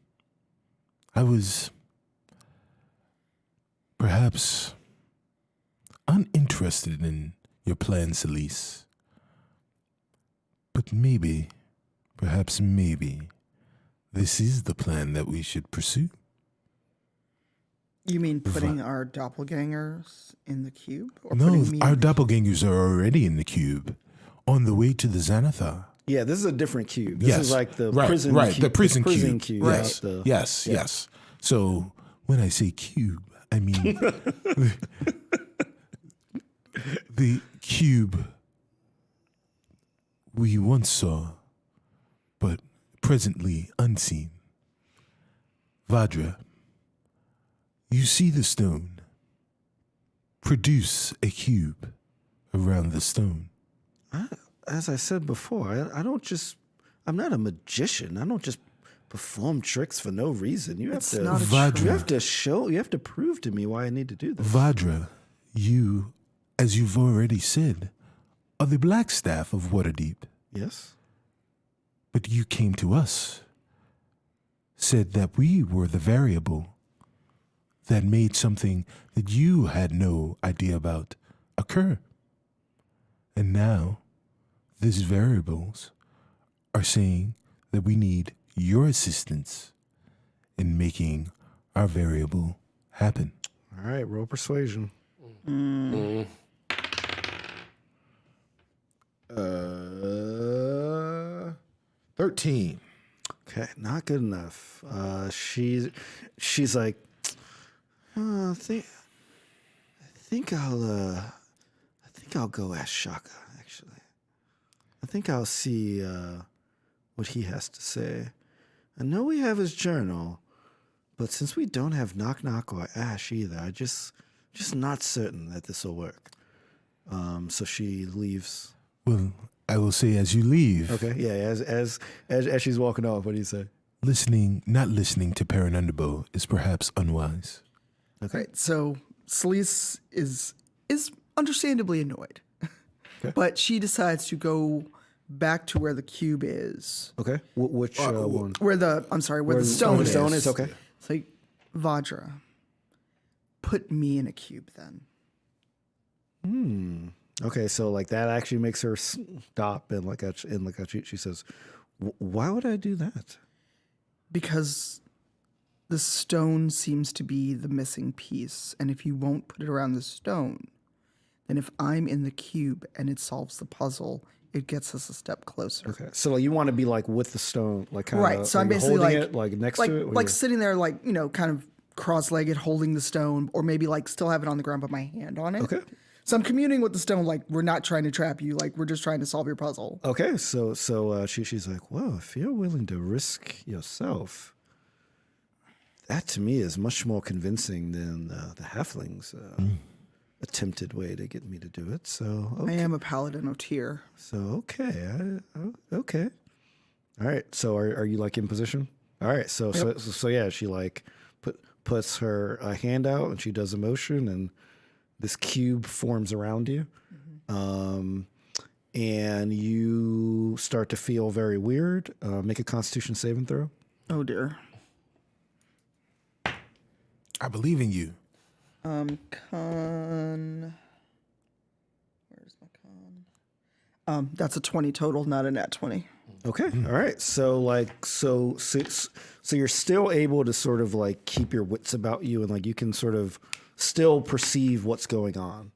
I was perhaps uninterested in your plans, Elise. But maybe, perhaps maybe, this is the plan that we should pursue. You mean putting our doppelgangers in the cube? Or No, putting me our in the doppelgangers are already in the cube, on the way to the Xanathar. Yeah, this is a different cube. This Yes, is like the right, prison right, cube. the prison cube. cube. Yes, not the- yes. So when I say cube, I mean the cube we once saw, but presently unseen. Vadra, you see the stone. Produce a cube around the stone. As I said before, I'm not a magician. I don't just perform tricks for no reason. You have It's to, not a Vadra. you have to prove to me why I need to do this. Vadra, you, as you've already said, are the black staff of Waterdeep. Yes. But you came to us, said that we were the variable that made something that you had no idea about occur. And now, these variables are saying that we need your assistance in making our variable happen. All right, roll persuasion. 13. Okay, not good enough. She's like, I think I'll go ask Shaka. Actually, I think I'll see what he has to say. I know we have his journal, but since we don't have Knock Knock or Ash either, I just not certain that this will work. So she leaves. Well, I will say as you leave, Okay, yeah. As she's walking off, what do you say? not listening to Paranundabo is perhaps unwise. Okay. Right. So Celise is understandably annoyed, but she decides to go back to where the cube is, Okay. Which one? where the stone is. Stone is okay. It's like, Vadra, put me in a cube then. Okay, so like that actually makes her stop and she says, "Why would I do that?" Because the stone seems to be the missing piece, and if you won't put it around the stone, then if I'm in the cube and it solves the puzzle, it gets us a step closer. Okay, so like you want to be like with the stone, like kind of Right. So I'm basically holding like it, like next like to it, or like you're- sitting there, like, you know, kind of cross-legged, holding the stone, or maybe like still have it on the ground, but my hand on it. Okay. So I'm communing with the stone, like we're not trying to trap you, like we're just trying to solve your puzzle. Okay, so she's like, well, if you're willing to risk yourself, that to me is much more convincing than the halflings' attempted way to get me to do it. So I am a paladin of Tyr. okay, okay, all right. So are you like in position? All right. So yeah, she like puts her hand out and she does a motion and this cube forms around you. And you start to feel very weird. Make a Constitution saving throw. Oh dear. I believe in you. Where's my con? That's a 20 total, not a nat 20. Okay. All right. So like so you're still able to sort of like keep your wits about you and like you can sort of still perceive what's going on,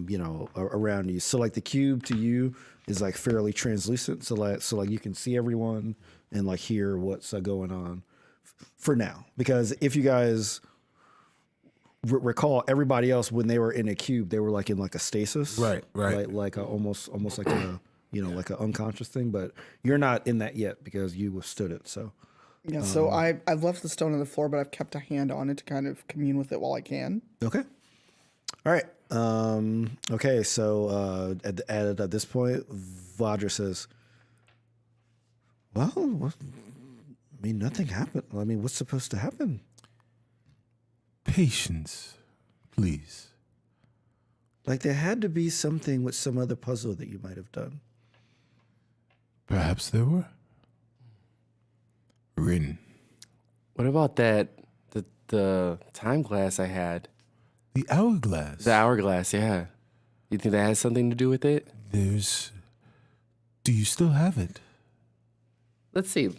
you know, around you. So like the cube to you is like fairly translucent. So like you can see everyone and like hear what's going on for now. Because if you guys recall, everybody else when they were in a cube, they were like in like a stasis, Right. like a, almost like a like an unconscious thing. But you're not in that yet because you withstood it. So. Yeah, so I've left the stone on the floor, but I've kept a hand on it to kind of commune with it while I can. Okay. All right. Okay. So at this point, Vadra says, "Well, I mean, nothing happened. I mean, what's supposed to happen? Patience, please. Like, there had to be something with some other puzzle that you might have done. Perhaps there were. Rin. What about that? The time glass I had. The hourglass. The hourglass, yeah. You think that has something to do with it? Do you still have it? Let's see.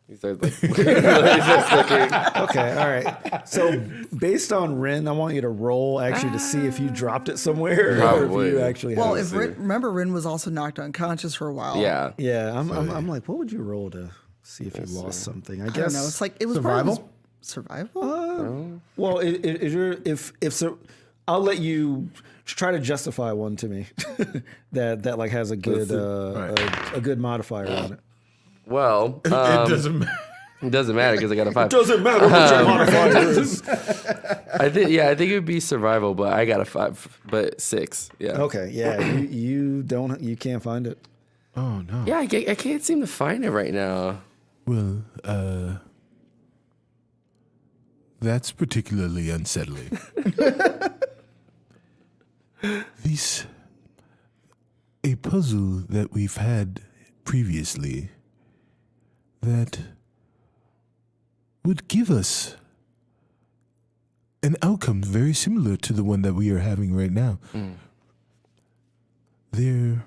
He starts like, he starts looking. Okay, all right. So based on Rin, I want you to roll actually to see if you dropped it somewhere or Probably. if you actually Well, have it. if remember, Rin was also knocked unconscious for a while. Yeah. Yeah, I'm like, what would you roll to see if you lost something? I I guess. don't know. It's like it was Survival? part of his survival. Well, if so, I'll let you try to justify one to me that like has a good a good modifier on it. Well, It doesn't matter. it doesn't matter because I got a 5. Doesn't matter what your modifier is. I think it would be survival, but I got a 5, but 6. Yeah. Okay, yeah, you can't find it. Oh, no. Yeah, I can't seem to find it right now. Well, that's particularly unsettling. A puzzle that we've had previously that would give us an outcome very similar to the one that we are having right now. There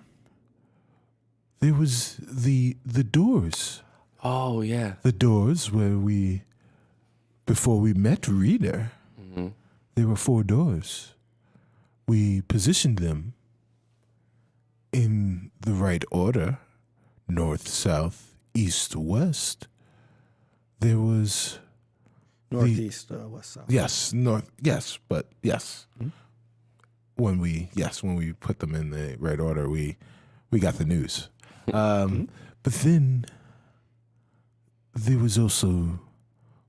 was the doors. Oh yeah. The doors where before we met Reader, there were 4 doors. We positioned them in the right order, north, south, east, west. There was Northeast, west, south. yes, north, yes, but yes. When we put them in the right order, we got the news. But then there was also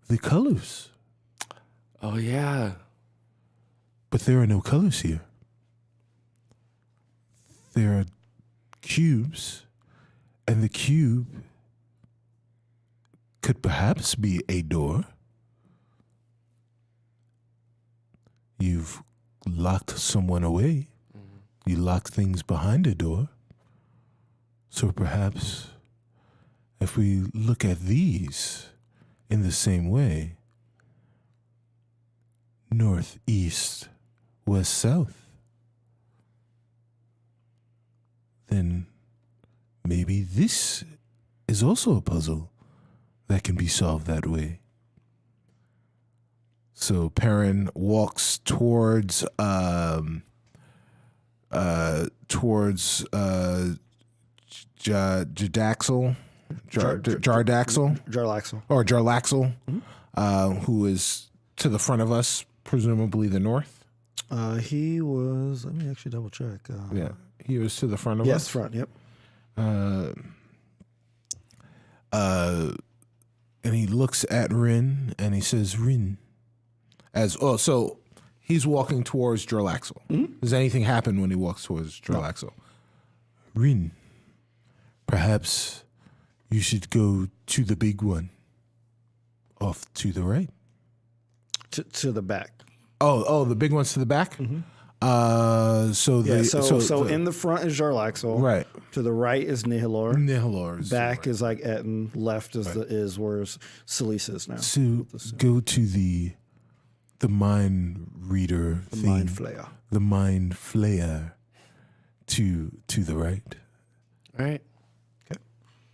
the colors. Oh yeah. But there are no colors here. There are cubes, and the cube could perhaps be a door. You've locked someone away. You locked things behind a door. So perhaps if we look at these in the same way, north, east, west, south, then maybe this is also a puzzle that can be solved that way. So Perrin walks towards Jardaxel, Jarlaxle. or Jarlaxle, who is to the front of us, presumably the north. He was. Let me actually double check. Yeah, he was to the front of Yes, us. front. Yep. And he looks at Rin and he says, "Rin." So he's walking towards Jarlaxle. Does anything happen when he walks towards Jarlaxle? Rin, perhaps you should go to the big one, off to the right. To the back. Oh, the big one's to the back. So in the front is Jarlaxle. Right. To the right is Nihilor. Nihilor's Back is like Etten. Left is where Selyse is now. So go to the mind reader thing. Mind Flayer. The mind flayer to the right. All right. Okay.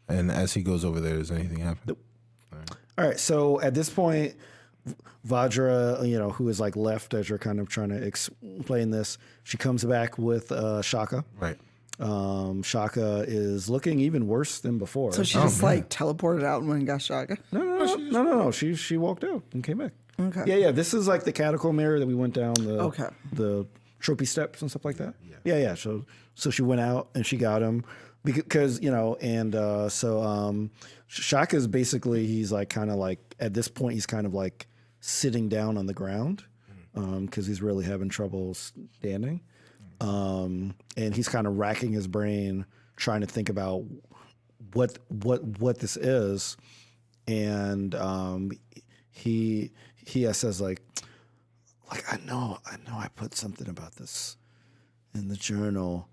And as he goes over there, does anything happen? Nope. All right. So at this point, Vajra, who is like left as you're kind of trying to explain this, she comes back with Shaka. Right. Shaka is looking even worse than before. So she just like teleported out and went and got Shaka. No. She walked out and came back. Okay. Yeah. This is like the catacomb area that we went down the trophy steps and stuff like that. Yeah. So she went out and she got him because Shaka is basically he's like kind of like at this point he's kind of like sitting down on the ground because he's really having trouble standing. And he's kind of racking his brain trying to think about what this is. and he says like I know I put something about this in the journal.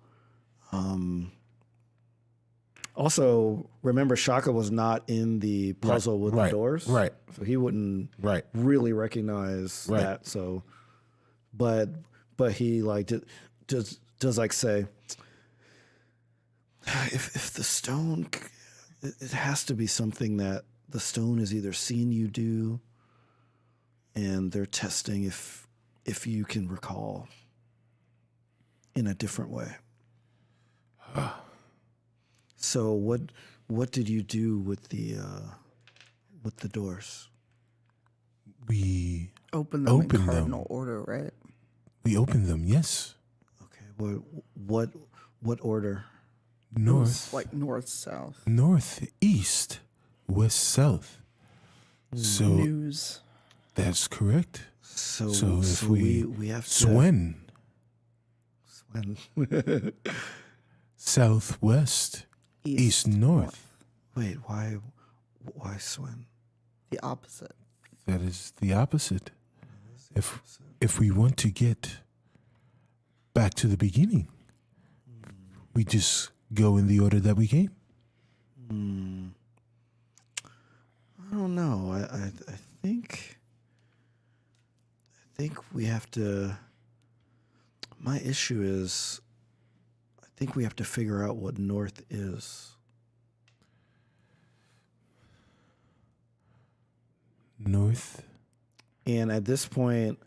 Also, remember Shaka was not in the puzzle with the doors, right? So he wouldn't Right. really recognize that. So, but he like does like say, if the stone, it has to be something that the stone has either seen you do, and they're testing if you can recall in a different way. So what did you do with the doors? We Open them in Open them. cardinal order, right? opened them. Yes. Okay. What order? North, Like north, south. north, east, west, south. So News. that's correct. So if we have to Swen, Swen. southwest, east, north. Wait, why Swen? The opposite. That is the opposite. If we want to get back to the beginning, we just go in the order that we came. I don't know. I think we have to. My issue is, I think we have to figure out what north is. North. And at this point,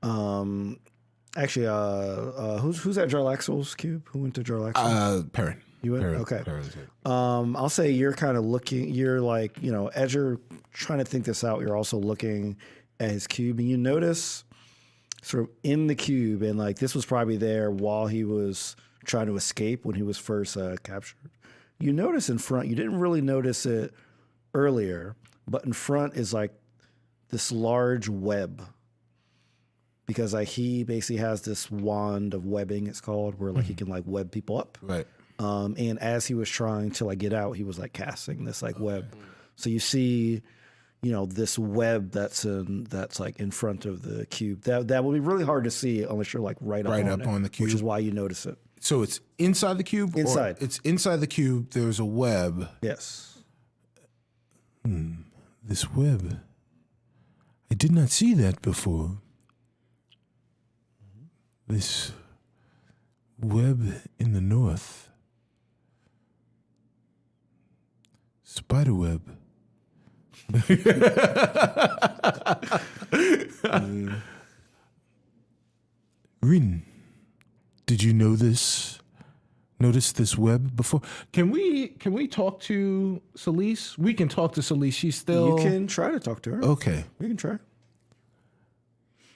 actually, who's at Jarlaxle's cube? Who went to Jarlaxle? Perrin. You went? Perrin. Okay. Perrin's it. I'll say you're kind of looking, you're like, as you're trying to think this out, you're also looking at his cube, and you notice sort of in the cube, and like this was probably there while he was trying to escape when he was first captured. You notice in front, you didn't really notice it earlier, but in front is like this large web. Because like he basically has this wand of webbing, it's called, where like he can like web people up. Right. And as he was trying to like get out, he was like casting this like web. So you see, this web that's like in front of the cube. That will be really hard to see unless you're like right up on the cube. which is why you notice it. So it's inside the cube? or Inside. It's inside the cube. There's a web. Yes. This web. I did not see that before. This web in the north. Spider web. Rin, did you know this? Notice this web before? Can we talk to Celise? We can talk to Celise. She's still. You can try to talk to her. Okay. We can try.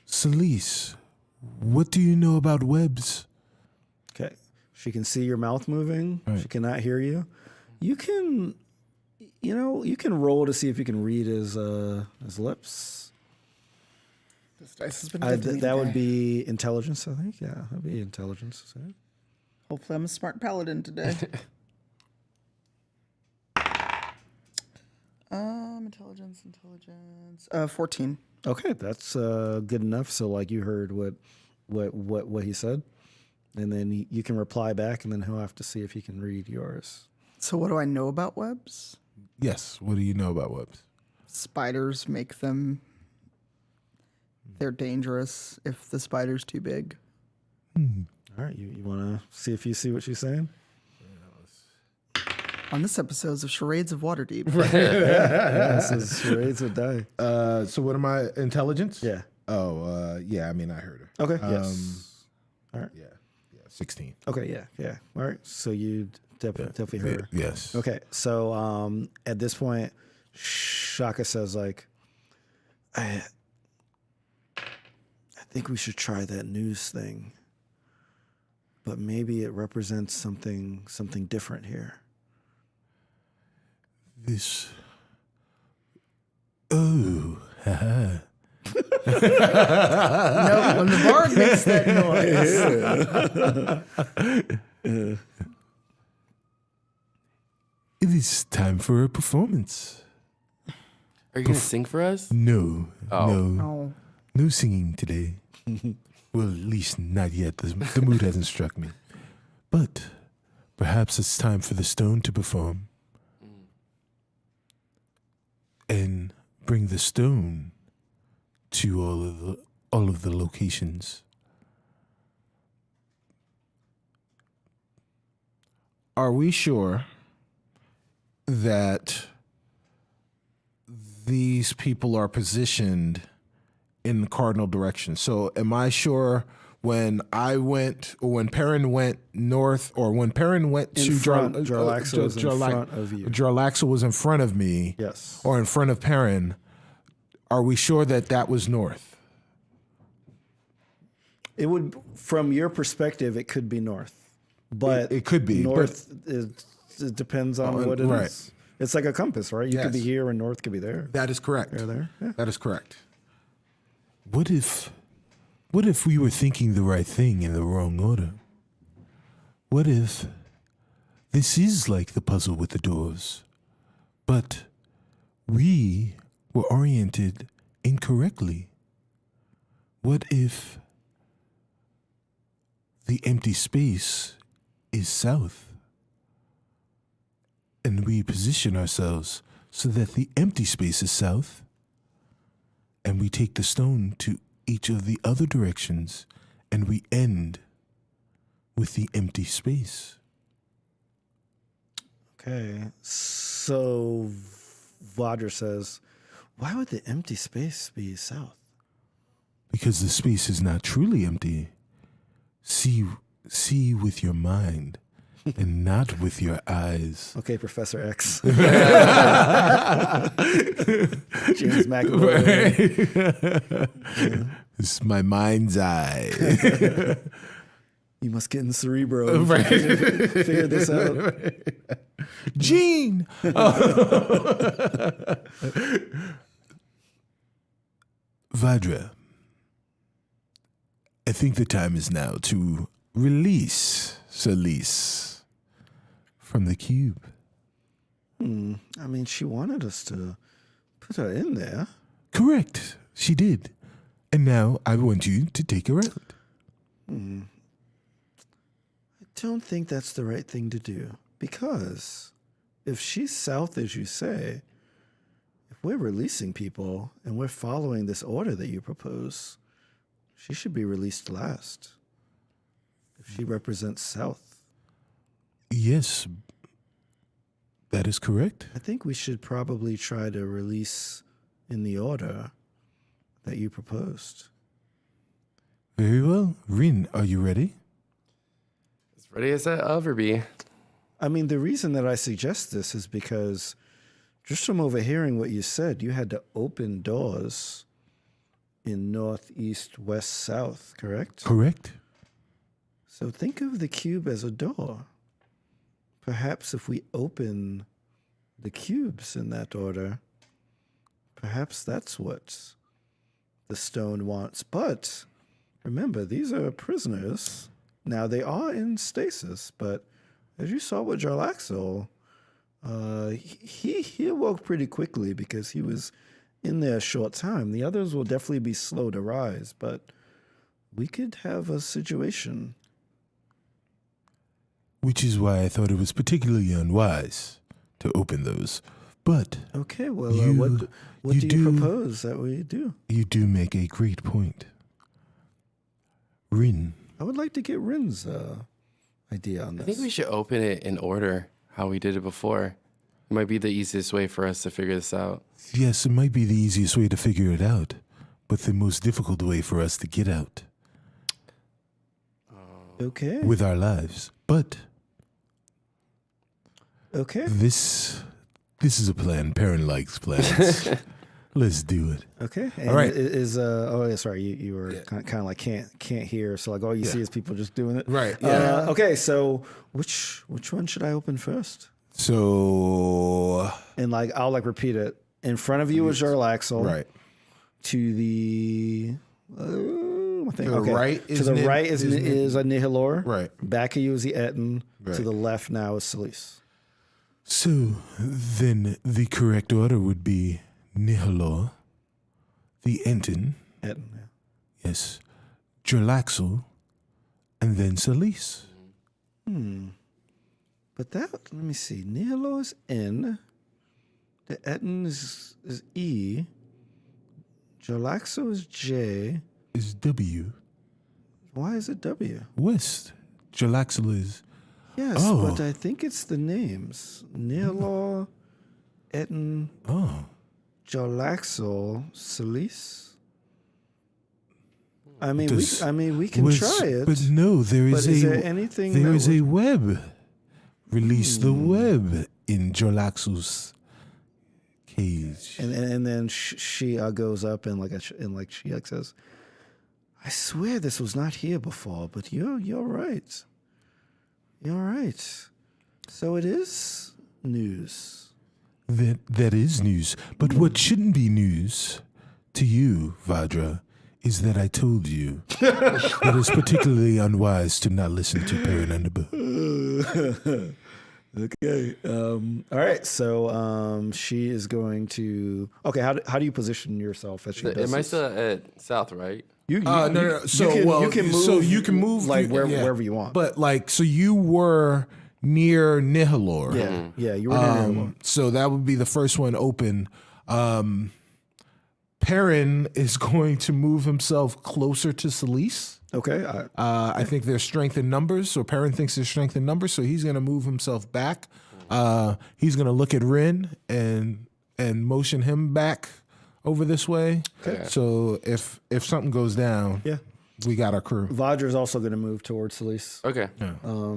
Celise, what do you know about webs? Okay. She can see your mouth moving. Right. She cannot hear you. You can, you can roll to see if you can read his lips. This dice has been good to me That would today. be intelligence, I think. Yeah, that'd be intelligence. So. Hopefully, I'm a smart paladin today. Intelligence. 14. Okay, that's good enough. So, like, you heard what he said, and then you can reply back, and then he'll have to see if he can read yours. So, what do I know about webs? Yes. What do you know about webs? Spiders make them. They're dangerous if the spider's too big. All right, you want to see if you see what she's saying? On this episode of Charades of Waterdeep. Yeah, this is charades with die. So what am I? Intelligence? Yeah. Oh, yeah. I mean, I heard her. Okay. Yes. All right. Yeah. 16. Okay. Yeah. All right. So you definitely heard her. Yes. Okay. So at this point, Shaka says like, I think we should try that news thing. But maybe it represents something different here. This. Oh. Haha. No, when the bard makes that noise. It is time for a performance. Are you gonna sing for us? No, no, Oh, no singing today. Well, at least not yet. The mood hasn't struck me. But perhaps it's time for the stone to perform and bring the stone to all of the locations. Are we sure that these people are positioned in the cardinal direction? So am I sure when I went, or when Perrin went north, or when Perrin went In to front, Jarlaxle was in front of you. Jarlaxle was in front of me, Yes. or in front of Perrin, are we sure that that was north? It would, from your perspective, it could be north, but It could be, north. It depends on what it is. right. It's like a compass, right? You could be Yes. here, and north could be there. That is correct. There. Yeah. That is correct. What if we were thinking the right thing in the wrong order? What if this is like the puzzle with the doors, but we were oriented incorrectly? What if the empty space is south, and we position ourselves so that the empty space is south, and we take the stone to each of the other directions, and we end with the empty space? Okay. So Vajra says, why would the empty space be south? Because the space is not truly empty. See with your mind and not with your eyes. Okay, Professor X. James McAvoy. It's my mind's eye. You must get in Cerebro. Figure this out. Gene! Vajra, I think the time is now to release Celise from the cube. I mean, she wanted us to put her in there. Correct, she did. And now I want you to take her out. I don't think that's the right thing to do. Because if she's south, as you say, if we're releasing people and we're following this order that you propose, she should be released last. If she represents south. Yes, that is correct. I think we should probably try to release in the order that you proposed. Very well. Rin, are you ready? As ready as I'll ever be. I mean, the reason that I suggest this is because just from overhearing what you said, you had to open doors in north, east, west, south, correct? Correct. So think of the cube as a door. Perhaps if we open the cubes in that order, perhaps that's what the stone wants. But remember, these are prisoners. Now, they are in stasis, but as you saw with Jarlaxle, he awoke pretty quickly because he was in there a short time. The others will definitely be slow to rise, but we could have a situation. Which is why I thought it was particularly unwise to open those. But Okay, well, You- what you do you do- propose that we do? you do make a great point. Rin, I would like to get Rin's idea on I this. think we should open it in order how we did it before. It might be the easiest way for us to figure this out. yes, it might be the easiest way to figure it out, but the most difficult way for us to get out Okay. with our lives. But Okay. this is a plan. Perrin likes plans. Let's do it. Okay. And All right. Oh, yeah, sorry. You were kind of like can't hear. So like all you see is people just doing it. Right, Okay. So which one should I open first? So, And like I'll like repeat it. In front of you is Jarlaxle. right. To the I think, To the right to is the Nihil- right is a Nihilor. Right. Back of you is the Etten. Right. To the left now is Celise. So then the correct order would be Nihilor, the Enten, Etten, yeah. yes, Gerlaxel, and then Celise. But that, let me see. Nihilo is N. The Etten is E. Jalaxo is J. Is W. Why is it W? West. Gerlaxel is. Yes, Oh. but I think it's the names. Nihilo, Etten, Oh. Jalaxo, Celise. I mean, Does- we can was- try it. But no, there But is is a there anything there that is would- a web. Release the web in Gerlaxel's cage. And then she goes up and she says, "I swear this was not here before, but you're right. You're right. So it is news." That is news. But what shouldn't be news to you, Vadra, is that I told you that it's particularly unwise to not listen to Paranundaba. Okay. All right. So she is going to. Okay. How do you position yourself as she does Am I this? still at south, right? No. So you can move. So you can move like wherever you want. But so you were near Nihilor. yeah, yeah. You were near one. So that would be the first one open. Perrin is going to move himself closer to Celise. Okay. I think there's strength in numbers, so Perrin thinks there's strength in numbers, so he's going to move himself back. He's going to look at Rin and motion him back over this way. Okay. So if something goes down, Yeah. we got our crew. Vajra's also going to move towards Celise. Okay.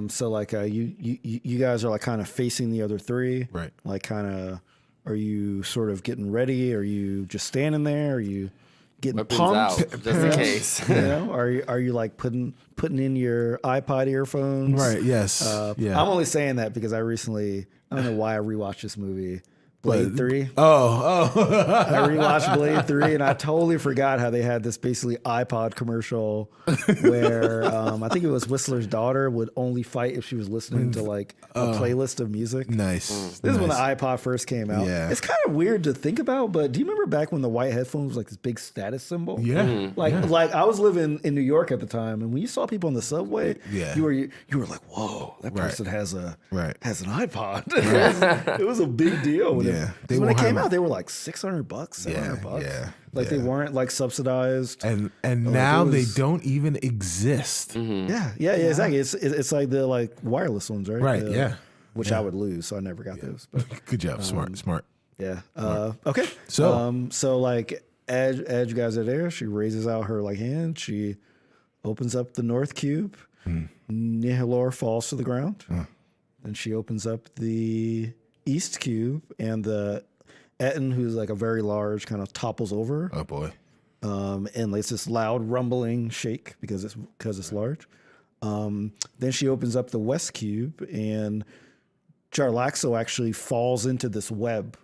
So like you guys are like kind of facing the other three, Right. Like kind of, are you sort of getting ready? Are you just standing there? Are you getting Weapons pumped? out, just in case. You know, are you like putting in your iPod earphones? Right, yes. Yeah. I'm only saying that because I don't know why I rewatched this movie, Blade 3. Oh. I rewatched Blade 3 and I totally forgot how they had this basically iPod commercial where I think it was Whistler's daughter would only fight if she was listening to like a playlist of music. Nice. This is when the iPod first came out. Yeah. It's kind of weird to think about, but do you remember back when the white headphones was like this big status symbol? Yeah. Like I was living in New York at the time, and when you saw people on the subway, Yeah. you were like, "Whoa, that person has an iPod." It was a big deal. When Yeah. when they came out, they were like $600, $700. yeah, Like they weren't like subsidized. And now it they was- don't even exist. Yeah, exactly. It's like the like wireless ones, right? Right, yeah. Which I would lose, so I never got those. But Good job. Smart. yeah. Okay. So like as you guys are there, she raises out her like hand. She opens up the north cube. Nihilor falls to the ground. Then she opens up the east cube, and the Etten, who's like a very large, kind of topples over. Oh boy. And it's this loud rumbling shake because it's large. Then she opens up the west cube, and Jarlaxo actually falls into this web.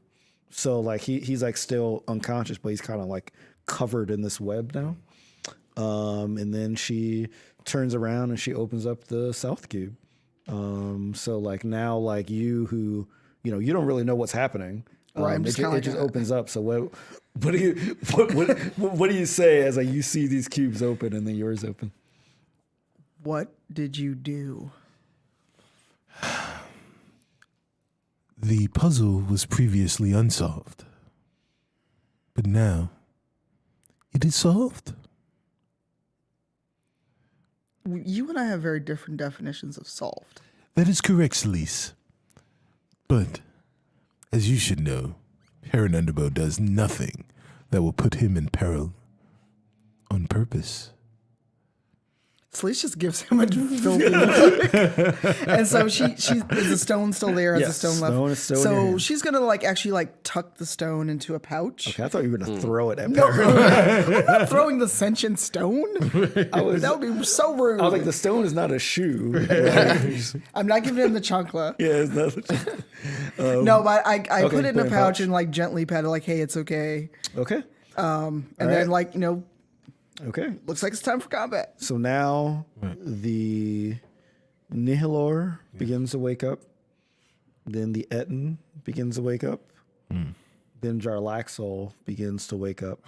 So like he's like still unconscious, but he's kind of like covered in this web now. And then she turns around and she opens up the south cube. So like now, like you who you don't really know what's happening. Right, I'm just kinda it like just opens up. So what do you say as like you see these cubes open and then yours open? What did you do? The puzzle was previously unsolved, but now it is solved. You and I have very different definitions of solved. That is correct, Celise. But, as you should know, Paranundabo does nothing that will put him in peril on purpose. Celeste just gives him a filthy look. And so she is the stone still there? Has Yes, the stone left? stone is still in your so hand. she's gonna like actually like tuck the stone into a pouch. Okay, I thought you were gonna throw it at No, Perry. I'm not throwing the sentient stone. That would be so rude. I was like, the stone is not a shoe. I'm not giving him the chancla. Yeah, it's not. No, but I okay, put it in put a it in pouch pouch. and like gently pat it, like, hey, it's okay. Okay. And then like Okay. looks like it's time for combat. So now the Nihilor begins to wake up. Then the Etten begins to wake up. then Jarlaxle begins to wake up.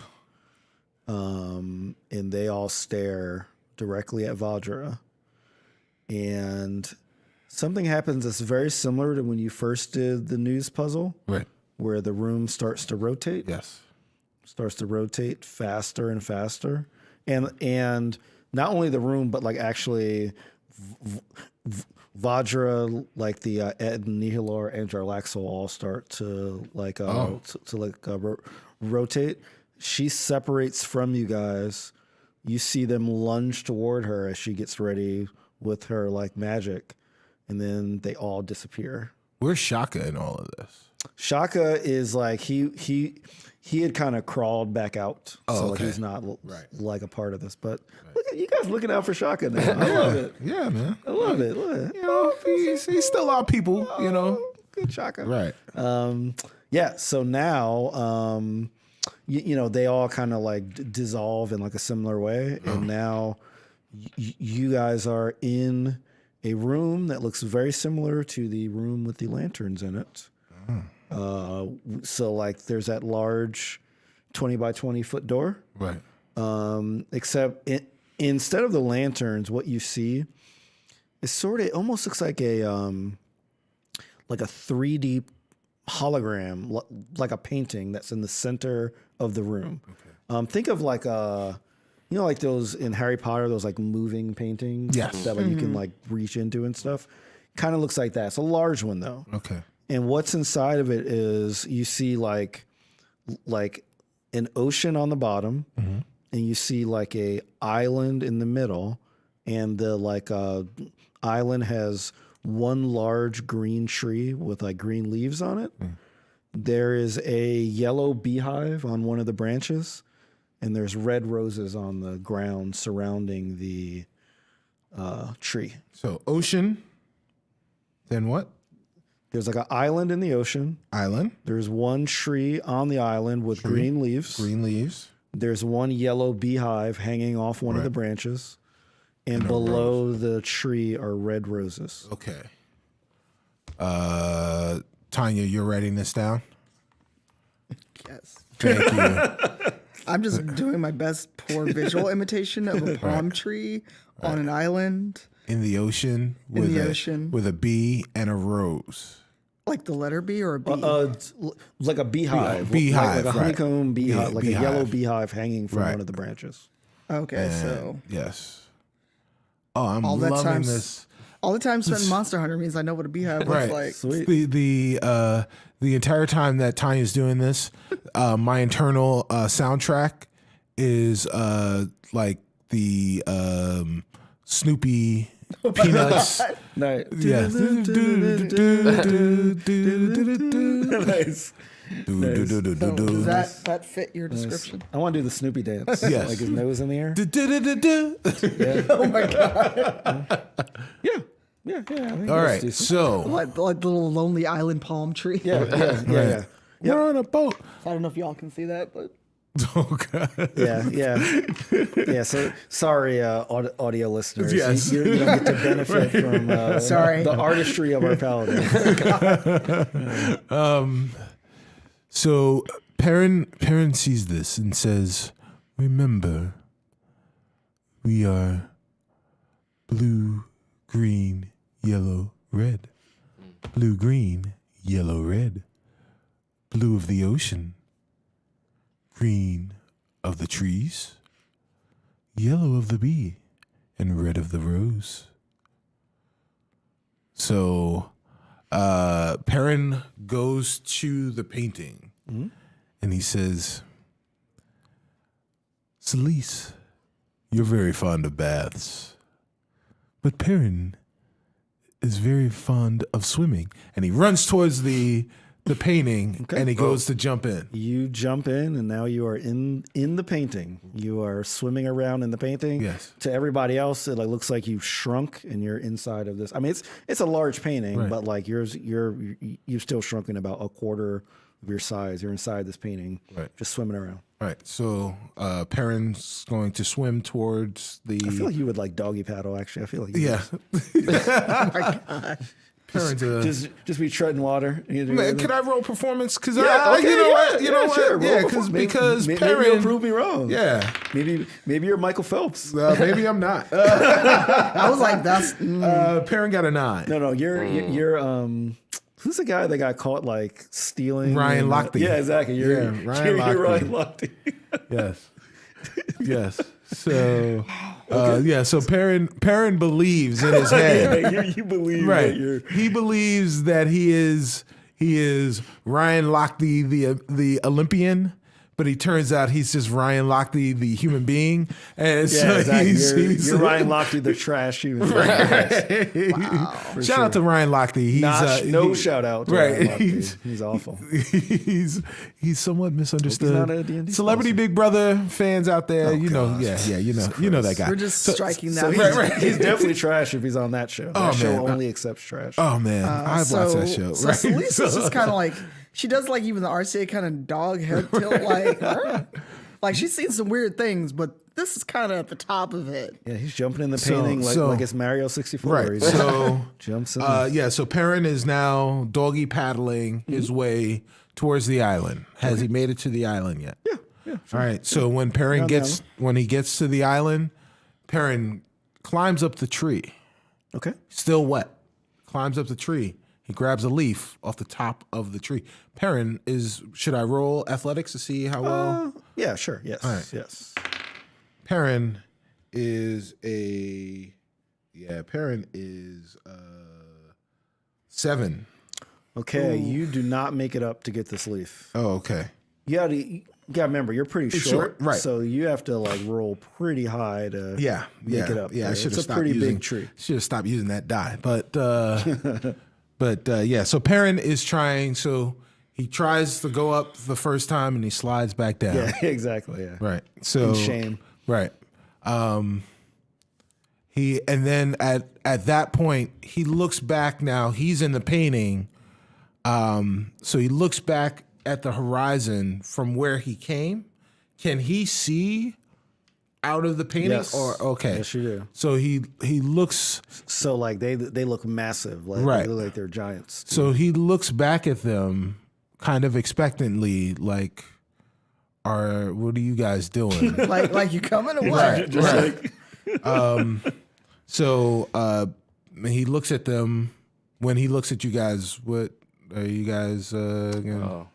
And they all stare directly at Vajra. And something happens that's very similar to when you first did the news puzzle. Right. Where the room starts to rotate. Yes. Starts to rotate faster and faster. And not only the room, but like actually Vajra, like the Ed, Nihilor, and Jarlaxle all start to like rotate. She separates from you guys. You see them lunge toward her as she gets ready with her like magic, and then they all disappear. Where's Shaka in all of this? Shaka is like he had kind of crawled back out, so like he's not like a part of this. But look at you guys looking out for Shaka now. I love it. Yeah, man. I love it. Look. You know, he's still our people. You know, Good Shaka. right? Yeah. So now, you know, they all kind of like dissolve in like a similar way, and now you guys are in a room that looks very similar to the room with the lanterns in it. So like there's that large 20 by 20 foot door. Right. Except instead of the lanterns, what you see is sort of, it almost looks like a 3D hologram, like a painting that's in the center of the room. Okay. Think of like you know, like those in Harry Potter, those like moving paintings Yes. that like you can like reach into and stuff. Kind of looks like that. It's a large one though. Okay. And what's inside of it is you see like an ocean on the bottom, and you see like a island in the middle, and the like island has one large green tree with like green leaves on it. There is a yellow beehive on one of the branches, and there's red roses on the ground surrounding the tree. So ocean. Then what? There's like an island in the ocean. Island. There's one tree on the island with green leaves. Green leaves. There's one yellow beehive hanging off one of the branches. And below the tree are red roses. Okay. Tanya, you're writing this down? Yes. Thank you. I'm just doing my best poor visual imitation of a palm tree on an island. In the ocean. With a bee and a rose. Like the letter B or a B? Like a beehive. Beehive, Like a honeycomb beehive. Yeah, like beehive. a yellow beehive hanging from one of the branches. Okay, so Yes. Oh, I'm all that loving time, this. all the time spent in Monster Hunter means I know what a beehive looks like. Sweet. The entire time that Tanya's doing this, my internal soundtrack is like the Snoopy Peanuts. Nice. Yes. Nice. Does that fit your description? I want to do the Snoopy dance. Yes. Like his nose in the air. Oh my god! Yeah. I think All that's right. decent. So like the little lonely island palm tree. Yeah. we're on a boat. I don't know if y'all can see that, but Oh God. Yeah. So sorry, audio listeners. Yes. You don't get to benefit from Sorry. the artistry of our paladin. So Perrin sees this and says, "Remember, we are blue, green, yellow, red. Blue, green, yellow, red. Blue of the ocean. Green of the trees. Yellow of the bee, and red of the rose." So Perrin goes to the painting and he says, "Celise, you're very fond of baths, but Perrin is very fond of swimming." And he runs towards the painting and he goes to jump in. You jump in, and now you are in the painting. You are swimming around in the painting. Yes. To everybody else, it like looks like you've shrunk, and you're inside of this. I mean, it's a large painting, Right. but like you've still shrunken about a quarter of your size. You're inside this painting, Right. just swimming around. All right, so Perrin's going to swim towards the. I feel like you would like doggy paddle. Actually, I feel like you Yeah. oh my god! Perrin's a... Just be treading water. Man, can I roll performance? Because Okay, you know what? You know what? sure, Yeah, roll because maybe Perrin... you'll prove me wrong. Yeah. Maybe you're Michael Phelps. Maybe I'm not. I was like, that's Perrin got a 9. No, you're who's the guy that got caught like stealing? Ryan Lochte. Yeah, exactly. You're Ryan you're Lochte. Ryan Lochte. Yes. Yes. So, so Perrin believes in his head. Yeah, you believe Right. that you're. He believes that he is Ryan Lochte, the Olympian, but he turns out he's just Ryan Lochte, the human being. And Yeah, so exactly. he's You're Ryan Lochte, the trash human. Shout out to Ryan Lochte. He's No shout out to right. Ryan Lochte. He's awful. He's somewhat misunderstood. not a D&D Celebrity sponsor. Big Brother fans out there, you know that guy. we're just striking So that. he's definitely trash if he's on that show. That show man. only accepts trash. Oh man, I've watched that show. So Right? Selisa's just kind of like, she does like even the RCA kind of dog head tilt, like she's seen some weird things, but this is kind of at the top of it. Yeah, he's jumping in the So- painting so- like it's Mario 64. Right. He So jumps in. so Perrin is now doggy paddling his way towards the island. Has he made it to the island yet? Yeah. All right. So when Perrin when he gets to the island, Perrin climbs up the tree. Okay. Still wet. Climbs up the tree. He grabs a leaf off the top of the tree. Perrin should I roll athletics to see how well? Yeah, sure. Yes. right. Yes. Perrin is 7. Okay, you do not make it up to get this leaf. Oh, okay. You gotta remember, you're pretty short, right. So you have to like roll pretty high to make it up. Yeah, I there. should have It's a stopped pretty using, big tree. Should have stopped using that die. But yeah, so Perrin is trying, so he tries to go up the first time and he slides back down. Yeah, exactly. Yeah. Right. So shame. Right. And then at that point he looks back now. He's in the painting. So he looks back at the horizon from where he came. Can he see out of the painting? Yes. Or okay. Yes, you do. So he looks. So like they look massive, like Right. they look like they're giants. So he looks back at them, kind of expectantly, like, what are you guys doing? like you coming or what? Right. So he looks at them. When he looks at you guys, what are you guys? Gonna...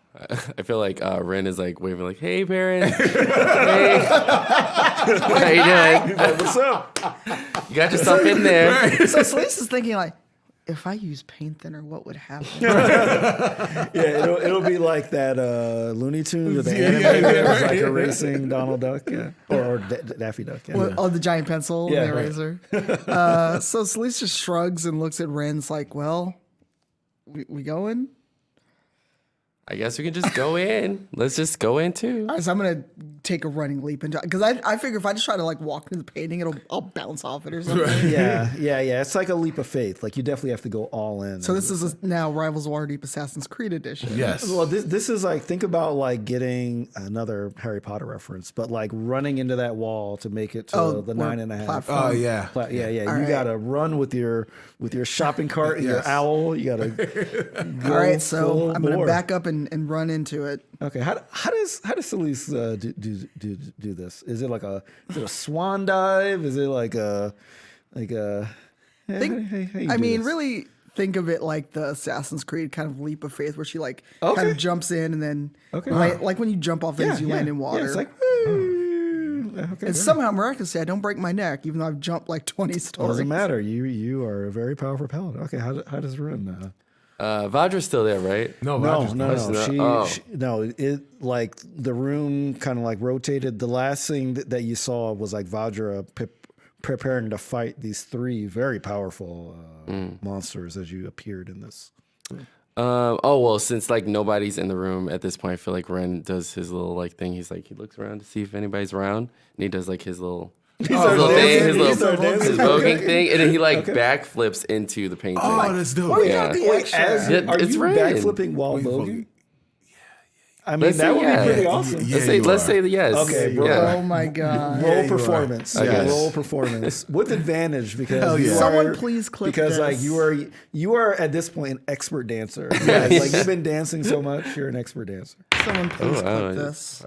I feel like Ren is like waving like, "Hey, Perrin, hey, how you doing? What's up? You got yourself in there." So Selisa's thinking like, if I use paint thinner, what would happen? Yeah, it'll be like that Looney Tunes or the anime where it's like erasing Donald Duck, or Daffy Duck. Yeah. Oh, the giant pencil, Yeah, the right. eraser. So Selisa shrugs and looks at Ren's like, well, we going? I guess we can just go in. Let's just go in too. All right, so I'm gonna take a running leap into, because I figure if I just try to like walk into the painting, I'll bounce off it or something. Yeah. It's like a leap of faith. Like you definitely have to go all in. So this is now Rivals of Waterdeep Assassin's Creed edition. Yes. Well, this is like, think about like getting another Harry Potter reference, but like running into that wall to make it to the where 9.5. platform. Oh yeah. Yeah. You right. gotta run with your shopping cart and your Yes. owl. You gotta go All right, so full I'm gonna bore. back up and run into it. Okay, how does Celise do this? Is it a swan dive? Is it like a how you I do mean, this? really think of it like the Assassin's Creed kind of leap of faith, where she like kind of jumps in and then like when you jump off things, you land in water. Yeah, it's like okay. And somehow miraculously, I don't break my neck, even though I've jumped like 20 stories. Doesn't matter. You are a very powerful paladin. Okay, how does Rune? Vadra's still there, right? No, No, Roger's no, not. no. No. It like the room kind of like rotated. The last thing that you saw was like Vajra preparing to fight these 3 very powerful monsters as you appeared in this. Well, since like nobody's in the room at this point, I feel like Ren does his little like thing. He's like, he looks around to see if anybody's around, and he does like his little voguing thing, and then he like backflips into the painting. Oh, that's dope. Oh, Yeah. yeah. Wait, Yeah, are it's you Ren. backflipping while voguing? I mean, Let's that say would yeah. be pretty awesome. Yeah, let's you say are. yes. Okay, bro. Yeah. Oh my god. Roll you are. performance. Okay. Yeah, roll performance with advantage because Hell you yeah. are, Someone please clip because like this. you are at this point an expert dancer. Yeah, it's like you've been dancing so much, you're an expert dancer. Someone please wow. clip this.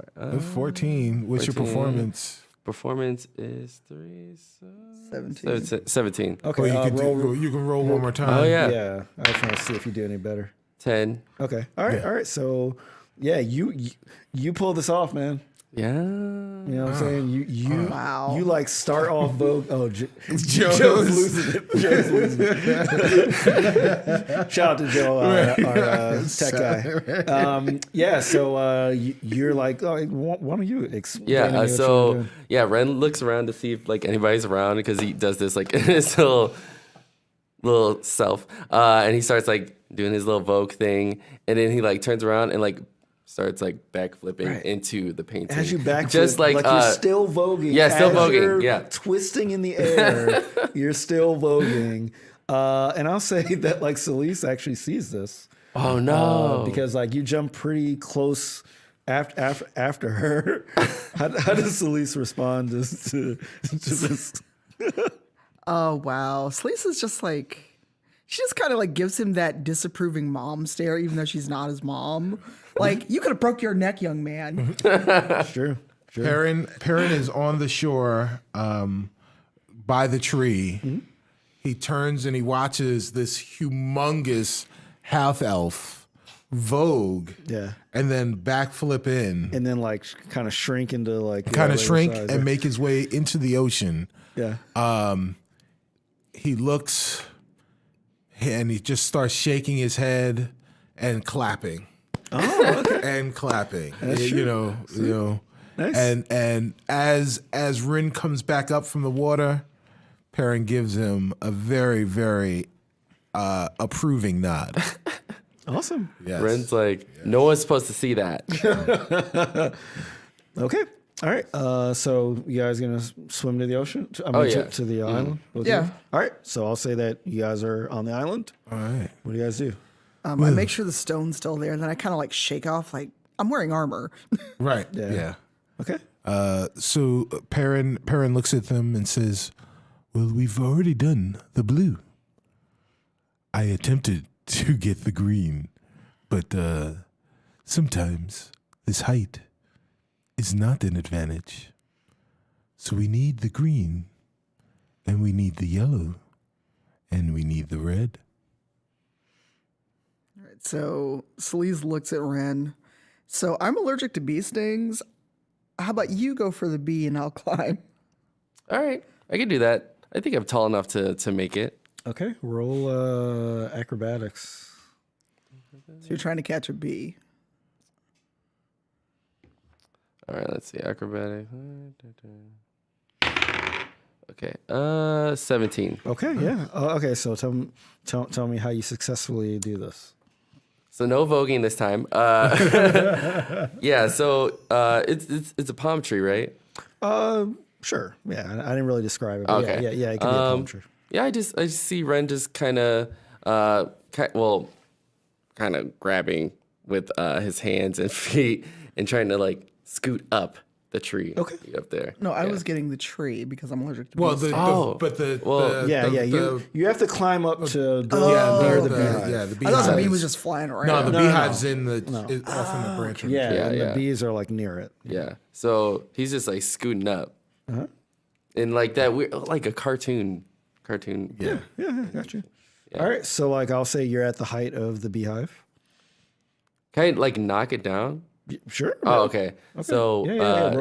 14. What's your 14. performance? Performance is 3, 17. 17. Okay, Or roll. you can roll one more time. Oh yeah. Yeah, I was trying to see if you do any better. 10. Okay, all right. So yeah, you pull this off, man. Yeah. You know what I'm saying? You Wow. you like start off Vogue. Oh, Joe's- Joe's losing it. Joe's losing it. Shout out to Joe, our tech guy. Yeah, so you're like, oh, why don't you explain? Yeah. what you're So doing? yeah, Ren looks around to see if like anybody's around because he does this like in his little self, and he starts like doing his little Vogue thing, and then he like turns around and like starts like backflipping Right. into the painting. As you backflip, just like you're still voguing. yeah, still As voguing, you're yeah. twisting in the air, you're still voguing. And I'll say that like Celise actually sees this. oh no. Because like you jump pretty close after her. How does Celise respond to this? Oh wow. Sleaze is just like she just kind of like gives him that disapproving mom stare, even though she's not his mom. Like, you could have broke your neck, young man. Sure. Perrin is on the shore by the tree. Mm-hmm. He turns and he watches this humongous half elf vogue. Yeah. And then backflip in. And then like kind of shrink into like Kind of later shrink size. and make his way into the ocean. Yeah. He looks and he just starts shaking his head and clapping. Oh, okay. And clapping. That's you true. know. Nice. And as Rin comes back up from the water, Perrin gives him a very, very approving nod. Awesome. Yes. Ren's like, no one's supposed to see that. Okay. All right. So you guys gonna swim to the ocean? Yeah. To the island. Both of Yeah. you? All right. So I'll say that you guys are on the island. All right. What do you guys do? I make sure the stone's still there, and then I kind of like shake off, like, I'm wearing armor. Right. Yeah. Yeah. Okay. So Perrin looks at them and says, "Well, we've already done the blue. I attempted to get the green, but sometimes this height is not an advantage. So we need the green, and we need the yellow, and we need the red." All right, so Sleaze looks at Ren. So I'm allergic to bee stings. How about you go for the bee and I'll climb? All right, I can do that. I think I'm tall enough to make it. Okay. Roll acrobatics. So you're trying to catch a bee. All right, let's see. Acrobatic. Okay. 17. Okay. Yeah. Okay. So tell me how you successfully do this. So no voguing this time. Yeah. So it's a palm tree, right? Sure. Yeah. I didn't really describe it. But Okay. Yeah. It could be a palm tree. Yeah. I just see Ren just kind of kind of grabbing with his hands and feet and trying to like scoot up the tree. Okay. Up there. No, I Yeah. was getting the tree because I'm allergic to Well, bees. You have to climb up to go near the beehive. the I thought the beehive. bee was just flying around. No, the No. beehive's in the off in the branch. Of the Yeah, tree. and yeah. the bees are like near it. Yeah. So he's just like scooting up. And like that weird, like a cartoon. Yeah. Yeah, got you. All right, so like I'll say you're at the height of the beehive. Can I like knock it down? Sure. Oh, okay. So Yeah.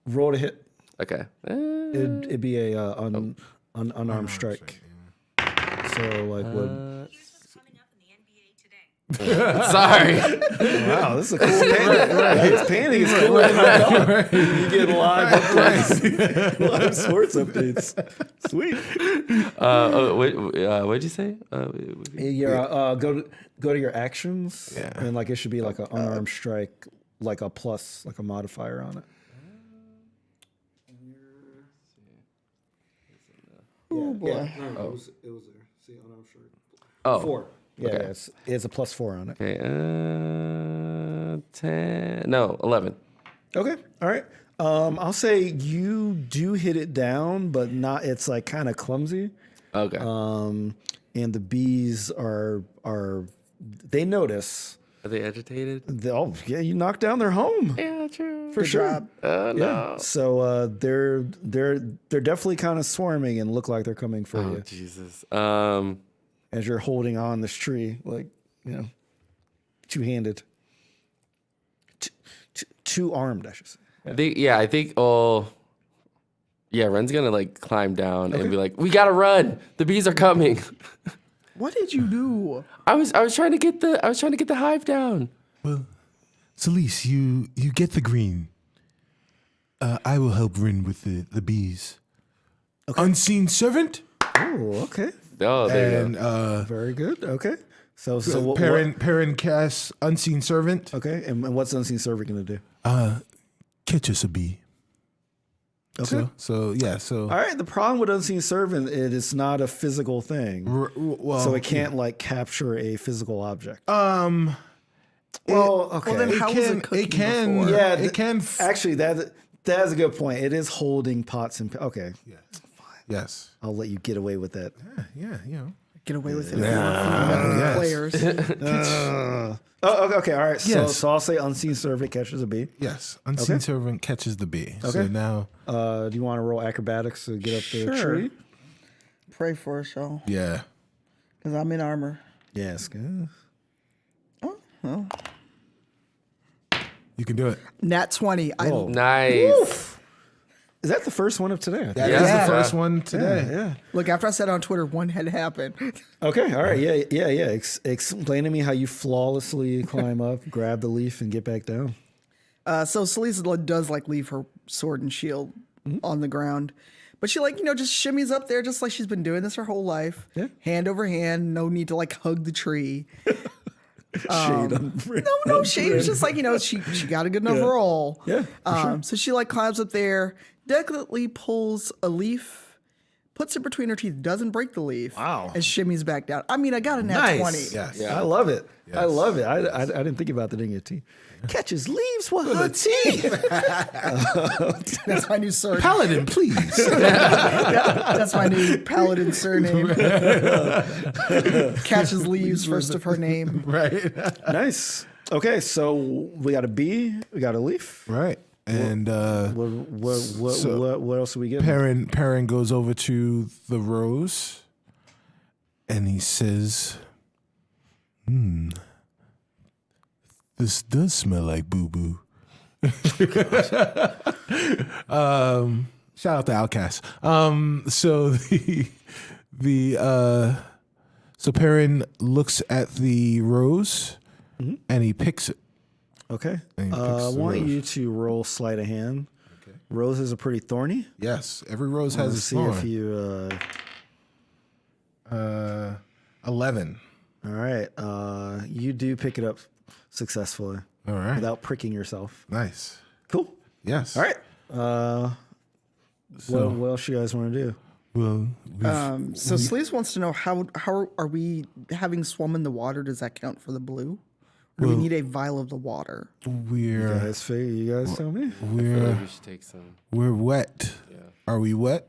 Roll to hit. okay. It'd be a unarmed strike. So like would. Sorry. Wow, this is a cool painting. His painting is cool. You get live sports updates. Sweet. What'd you say? Go to your actions, and like it should be like an unarmed strike, like a plus, like a modifier on it. Oh boy. It was there. See, unarmed strike. Oh. 4. Yeah, Okay. it's a +4 on it. Okay. 10. No, 11. Okay. All right. I'll say you do hit it down, but not. It's like kind of clumsy. Okay. And the bees are they notice. Are they agitated? Oh yeah, you knocked down their home Yeah, true. for sure. job. Oh, no. Yeah. So they're definitely kind of swarming and look like they're coming for Oh, you Jesus. as you're holding on this tree, like two-handed, two-armed, I should say. I think. Oh, yeah. Ren's gonna like climb down and be like, "We gotta run. The bees are coming." What did you do? I was trying to get the hive down. Well, Celise, you get the green. I will help Rin with the bees. Okay. Unseen servant. Oh, okay. Oh, there you And go. Very good. Okay. So what? Perrin casts unseen servant. Okay. And what's Unseen Servant going to do? Catch us a bee. Okay. So All right. The problem with Unseen Servant is it's not a physical thing, well, so it can't like capture a physical object. Well, okay. then how was it cooking before? Yeah, it can. Actually, that's a good point. It is holding pots and okay. Yes. I'll let you get away with that. Yeah. You know. Get away with it. Yes. Players. Okay. All right. Yes. So I'll say Unseen Servant catches a bee. Yes. Unseen servant catches the bee. Okay. So now. Do you want to roll acrobatics to get up the Sure. tree? Pray for us, y'all. Yeah. Because I'm in armor. Yes. Good. You can do it. Nat 20. Nice. Is that the first one of today? That Yeah. is Yeah. the first one today. Yeah. Look, after I said on Twitter, one had happened. Okay. All right. Yeah. Explain to me how you flawlessly climb up, grab the leaf, and get back down. So Celise does like leave her sword and shield on the ground. But she just shimmies up there just like she's been doing this her whole life. Yeah. Hand over hand. No need to like hug the tree. Shade on No shade. It's just like, she got a good enough roll. Yeah, for So she like climbs up there, delicately pulls a leaf, puts it between her teeth, doesn't break the leaf. Wow. And shimmies back down. I mean, I got a nat Nice. 20. Yes. I love it. I love it. I didn't think about that in your teeth. Catches leaves with her teeth. That's my new surname. Paladin, please. That's my new paladin surname. Catches leaves first of her name. Right. Nice. Okay, so we got a bee, we got a leaf. Right. And What else are we getting? Perrin goes over to the rose and he says, this does smell like boo-boo. Shout out to Outcast. So so Perrin looks at the rose and he picks it. Okay. And he I picks the want rose. you to roll sleight of hand. Okay. Roses are pretty thorny. Yes, every rose has a Let's see thorn. if you 11. all right. You do pick it up successfully. All right. Without pricking yourself. Nice. Cool. Yes. All right. What else you guys want to do? Well, So Sleaze wants to know how are we having swum in the water? Does that count for the blue? Or do we need a vial of the water? You guys tell me. I feel like we should take some. We're wet. Yeah. Are we wet?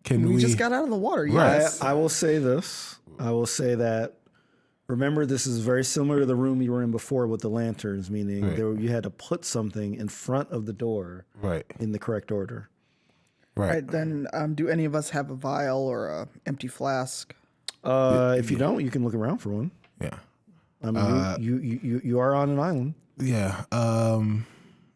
Can We we? just got out of the water. Yes. I will say this. I will say that. Remember, this is very similar to the room you were in before with the lanterns, meaning Right. you had to put something in front of the door Right. in the correct order. Right. Right, then, do any of us have a vial or a empty flask? If you don't, you can look around for one. Yeah. I mean, you are on an island. Yeah.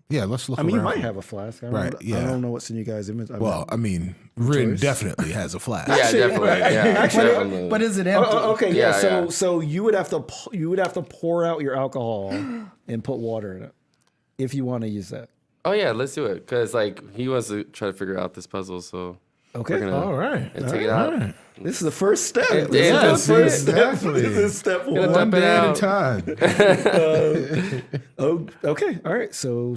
Yeah. Let's look. I mean, you around. might have a flask. I don't Right, know, yeah. I don't know what's in you guys' image. Well, I mean, Rin definitely has a flash. Yeah, definitely. Yeah, definitely. But is it empty? okay, Yeah, yeah. yeah. So you would have to pour out your alcohol and put water in it if you want to use that. Oh yeah, let's do it. Cause like he wants to try to figure out this puzzle, so Okay. we're gonna All right. take it out. This is the first step. Yeah, This is yes, the first step. exactly. This is step Gonna one. dump One it day at a out. time. Oh, okay. All right. So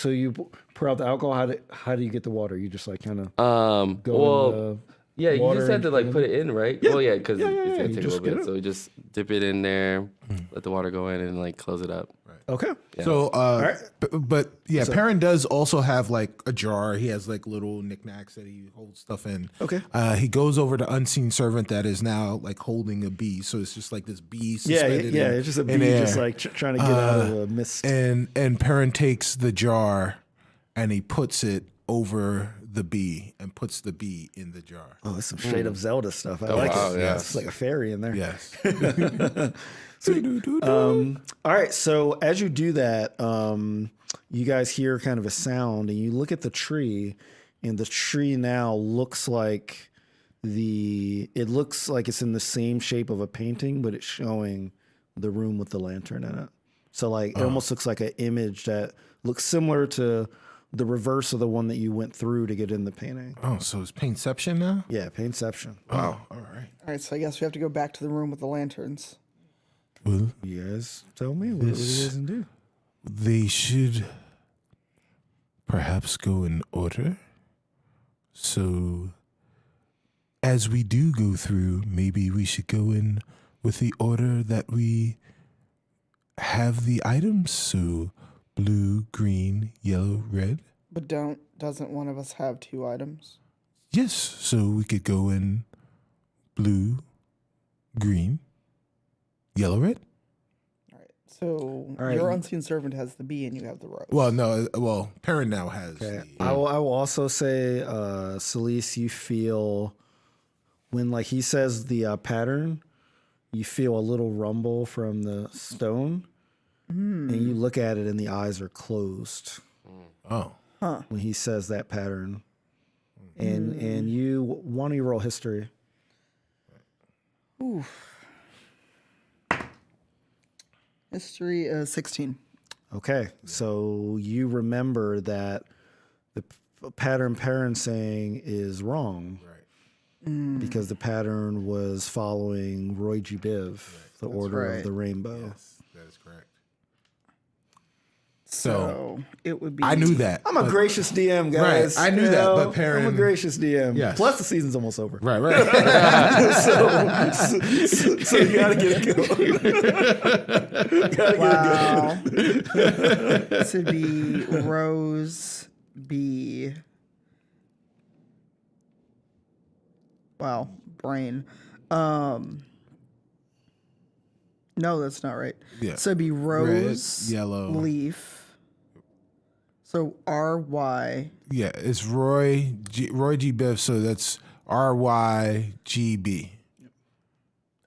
you pour out the alcohol. How do you get the water? You just like kind of go Well, in the yeah, you water just had to and- like put it in, right? Well, yeah, because Yeah, it's yeah, gonna you take a just little get bit. it. So just dip it in there, let the water go in, and like close it up. Okay. So, right. but yeah, Perrin does also have like a jar. He has like little knickknacks that he holds stuff in. Okay. He goes over to Unseen Servant that is now like holding a bee. So it's just like this bee Yeah, suspended yeah. in, It's just a in bee, air. just like trying to get out of the mist. And Perrin takes the jar and he puts it over the bee and puts the bee in the jar. Oh, that's some straight up Zelda stuff. I like wow, it. yeah. It's like a fairy in there. Yes. All right. So as you do that, you guys hear kind of a sound, and you look at the tree, and the tree now looks like it's in the same shape of a painting, but it's showing the room with the lantern in it. So like it almost looks like an image that looks similar to the reverse of the one that you went through to get in the painting. Oh, so it's Paintception now? Yeah, Paintception. Wow. All right. All right, so I guess we have to go back to the room with the lanterns. Well, You guys tell me what you guys can do. they should perhaps go in order. So, as we do go through, maybe we should go in with the order that we have the items. So, blue, green, yellow, red. But doesn't one of us have 2 items? Yes, so we could go in blue, green, yellow, red. All right. So All right. your unseen servant has the bee and you have the rose. Well, no, Perrin now has. Okay. The, I will also say, Celeste, you feel when like he says the pattern, you feel a little rumble from the stone, and you look at it and the eyes are closed oh, when he says that pattern. And you, why don't you roll history? History is 16. Okay, so you remember that the pattern Perrin's saying is wrong. right. Because the pattern was following Roy G. Biv, the Order right. of the Rainbow. Yes, that is correct. So it would be. I knew that. I'm a gracious DM, guys. Right, I knew You that, know, but Perrin- I'm a gracious DM. Yes. Plus, the season's almost over. Right, right. So you gotta get it going. Wow. This would be Rose B. Wow, brain. No, that's not right. Yeah. So it'd be Rose, yellow. Leaf. So RY. Yeah, it's Roy G Biv, so that's RYGB.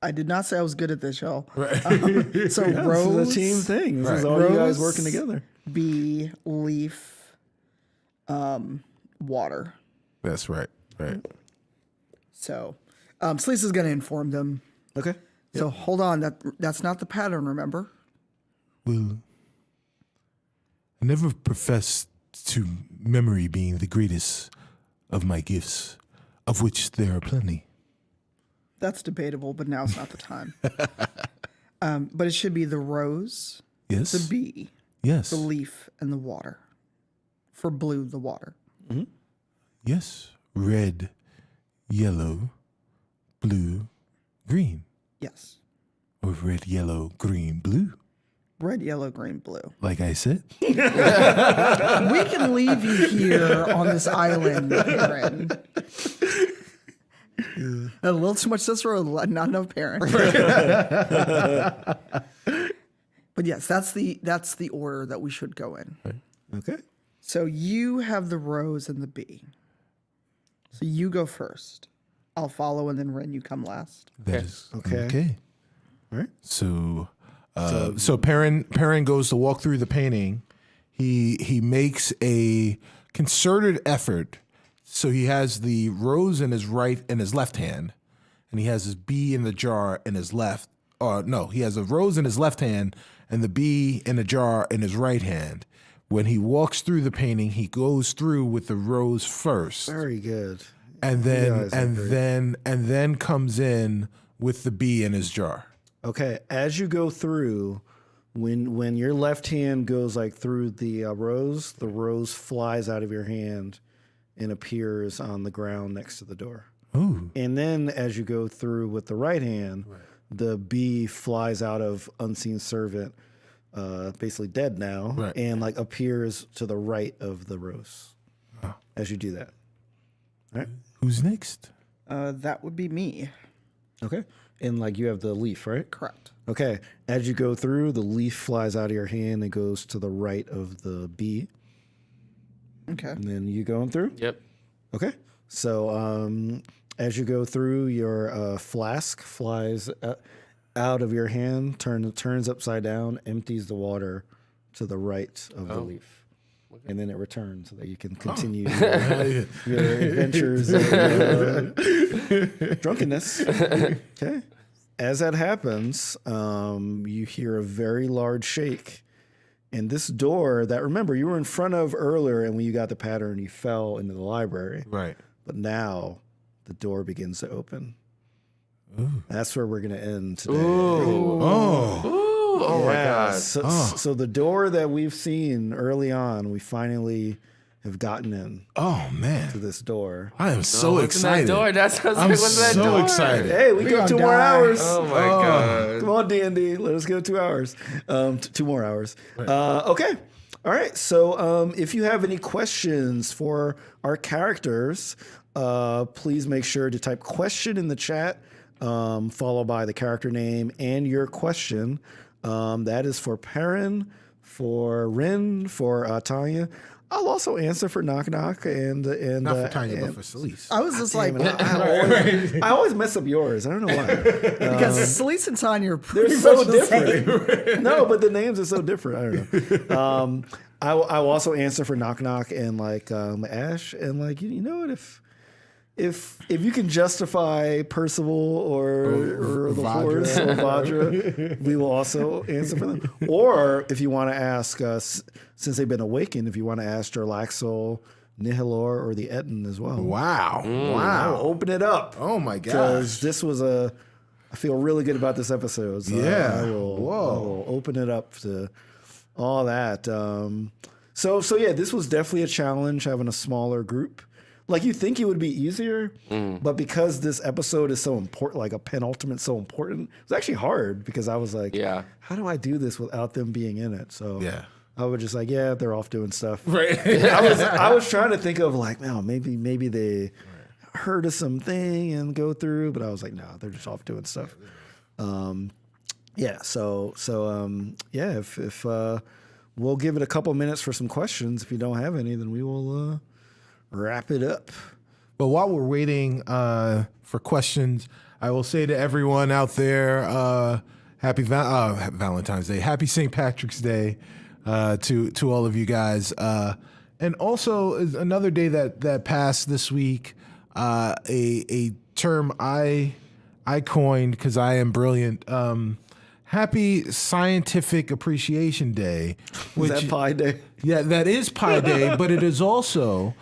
I did not say I was good at this, y'all. Right. So This Rose is a team thing. This is Right. all you guys Rose- working together. B, Leaf, Water. That's right. Right. So Sleece is going to inform them. Okay. So hold on, that's not the pattern, remember? Well, I never professed to memory being the greatest of my gifts, of which there are plenty. That's debatable, but now's not the time. But it should be the rose, Yes. the bee, Yes. the leaf, and the water. For blue, the water. Yes. Red, yellow, blue, green. Yes. Or red, yellow, green, blue. Red, yellow, green, blue. Like I said. We can leave you here on this island, Aaron. A little too much Cicero, not enough parent. But yes, that's the order that we should go in. Okay. So you have the rose and the bee. So you go first. I'll follow, and then Ren, you come last. That is Okay. okay. All right. So Perrin goes to walk through the painting. He makes a concerted effort. So he has the rose in his left hand, and he has his bee in the jar in his left. No, he has a rose in his left hand and the bee in a jar in his right hand. When he walks through the painting, he goes through with the rose first, Very good. and guys are then comes in with the bee in his jar. Okay. As you go through, when your left hand goes like through the rose flies out of your hand and appears on the ground next to the door. Ooh. And then as you go through with the right hand, the bee flies out of Unseen Servant, basically dead now, Right. and like appears to the right of the rose as you do that. All right. Who's next? That would be me. Okay. And like you have the leaf, right? Correct. Okay. As you go through, the leaf flies out of your hand and goes to the right of the bee. Okay. And then you going through? Yep. Okay. So as you go through, your flask flies out of your hand, turns upside down, empties the water to the right of the leaf. Okay. And then it returns so that you can continue your adventures of drunkenness. Okay. As that happens, you hear a very large shake. And this door that, remember, you were in front of earlier, and when you got the pattern, you fell into the library. Right. But now the door begins to open. Ooh. That's where we're going to end today. Oh my God. So the door that we've seen early on, we finally have gotten in Oh man, to this door. I am so What's in that excited. door? That's what's I'm what's in that so door? excited. Hey, we got gonna 2 more die. hours. Oh my God. Come on, D&D. Let us go 2 hours. 2 more hours. Okay. All right. So if you have any questions for our characters, please make sure to type question in the chat, followed by the character name and your question. That is for Perrin, for Rin, for Tanya. I'll also answer for Knock Knock and Not for Tanya, but for Celise. I was just like, I always mess up yours. I don't know why. because Celise and Tanya are pretty They're so much the same. different. No, but the names are so different. I don't know. I will also answer for Knock Knock and like Ash and like you know what if you can justify Percival or the Vajra. horse or Vajra, we will also answer for them. Or if you want to ask us, since they've been awakened, if you want to ask Jarlaxle, Nihilor, or the Etten as well. Wow. I will Wow. open it up. Oh my Because gosh. this was I feel really good about this episode. So Yeah. I will Whoa. open it up to all that. So yeah, this was definitely a challenge having a smaller group. Like you think it would be easier, but because this episode is so important, like a penultimate so important, it was actually hard because I was like, Yeah. how do I do this without them being in it? So Yeah. I was just like, yeah, they're off doing stuff. Right. I was trying to think of like, no, maybe they heard of something and go through, but I was like, no, they're just off doing stuff. Yeah. So if we'll give it a couple minutes for some questions. If you don't have any, then we will wrap it up. But while we're waiting for questions, I will say to everyone out there, happy Valentine's Day, happy St. Patrick's Day to all of you guys. And also is another day that passed this week, a term I coined because I am brilliant. Happy Scientific Appreciation Day. Was that Pi Day? Yeah, that is Pi Day, but it is also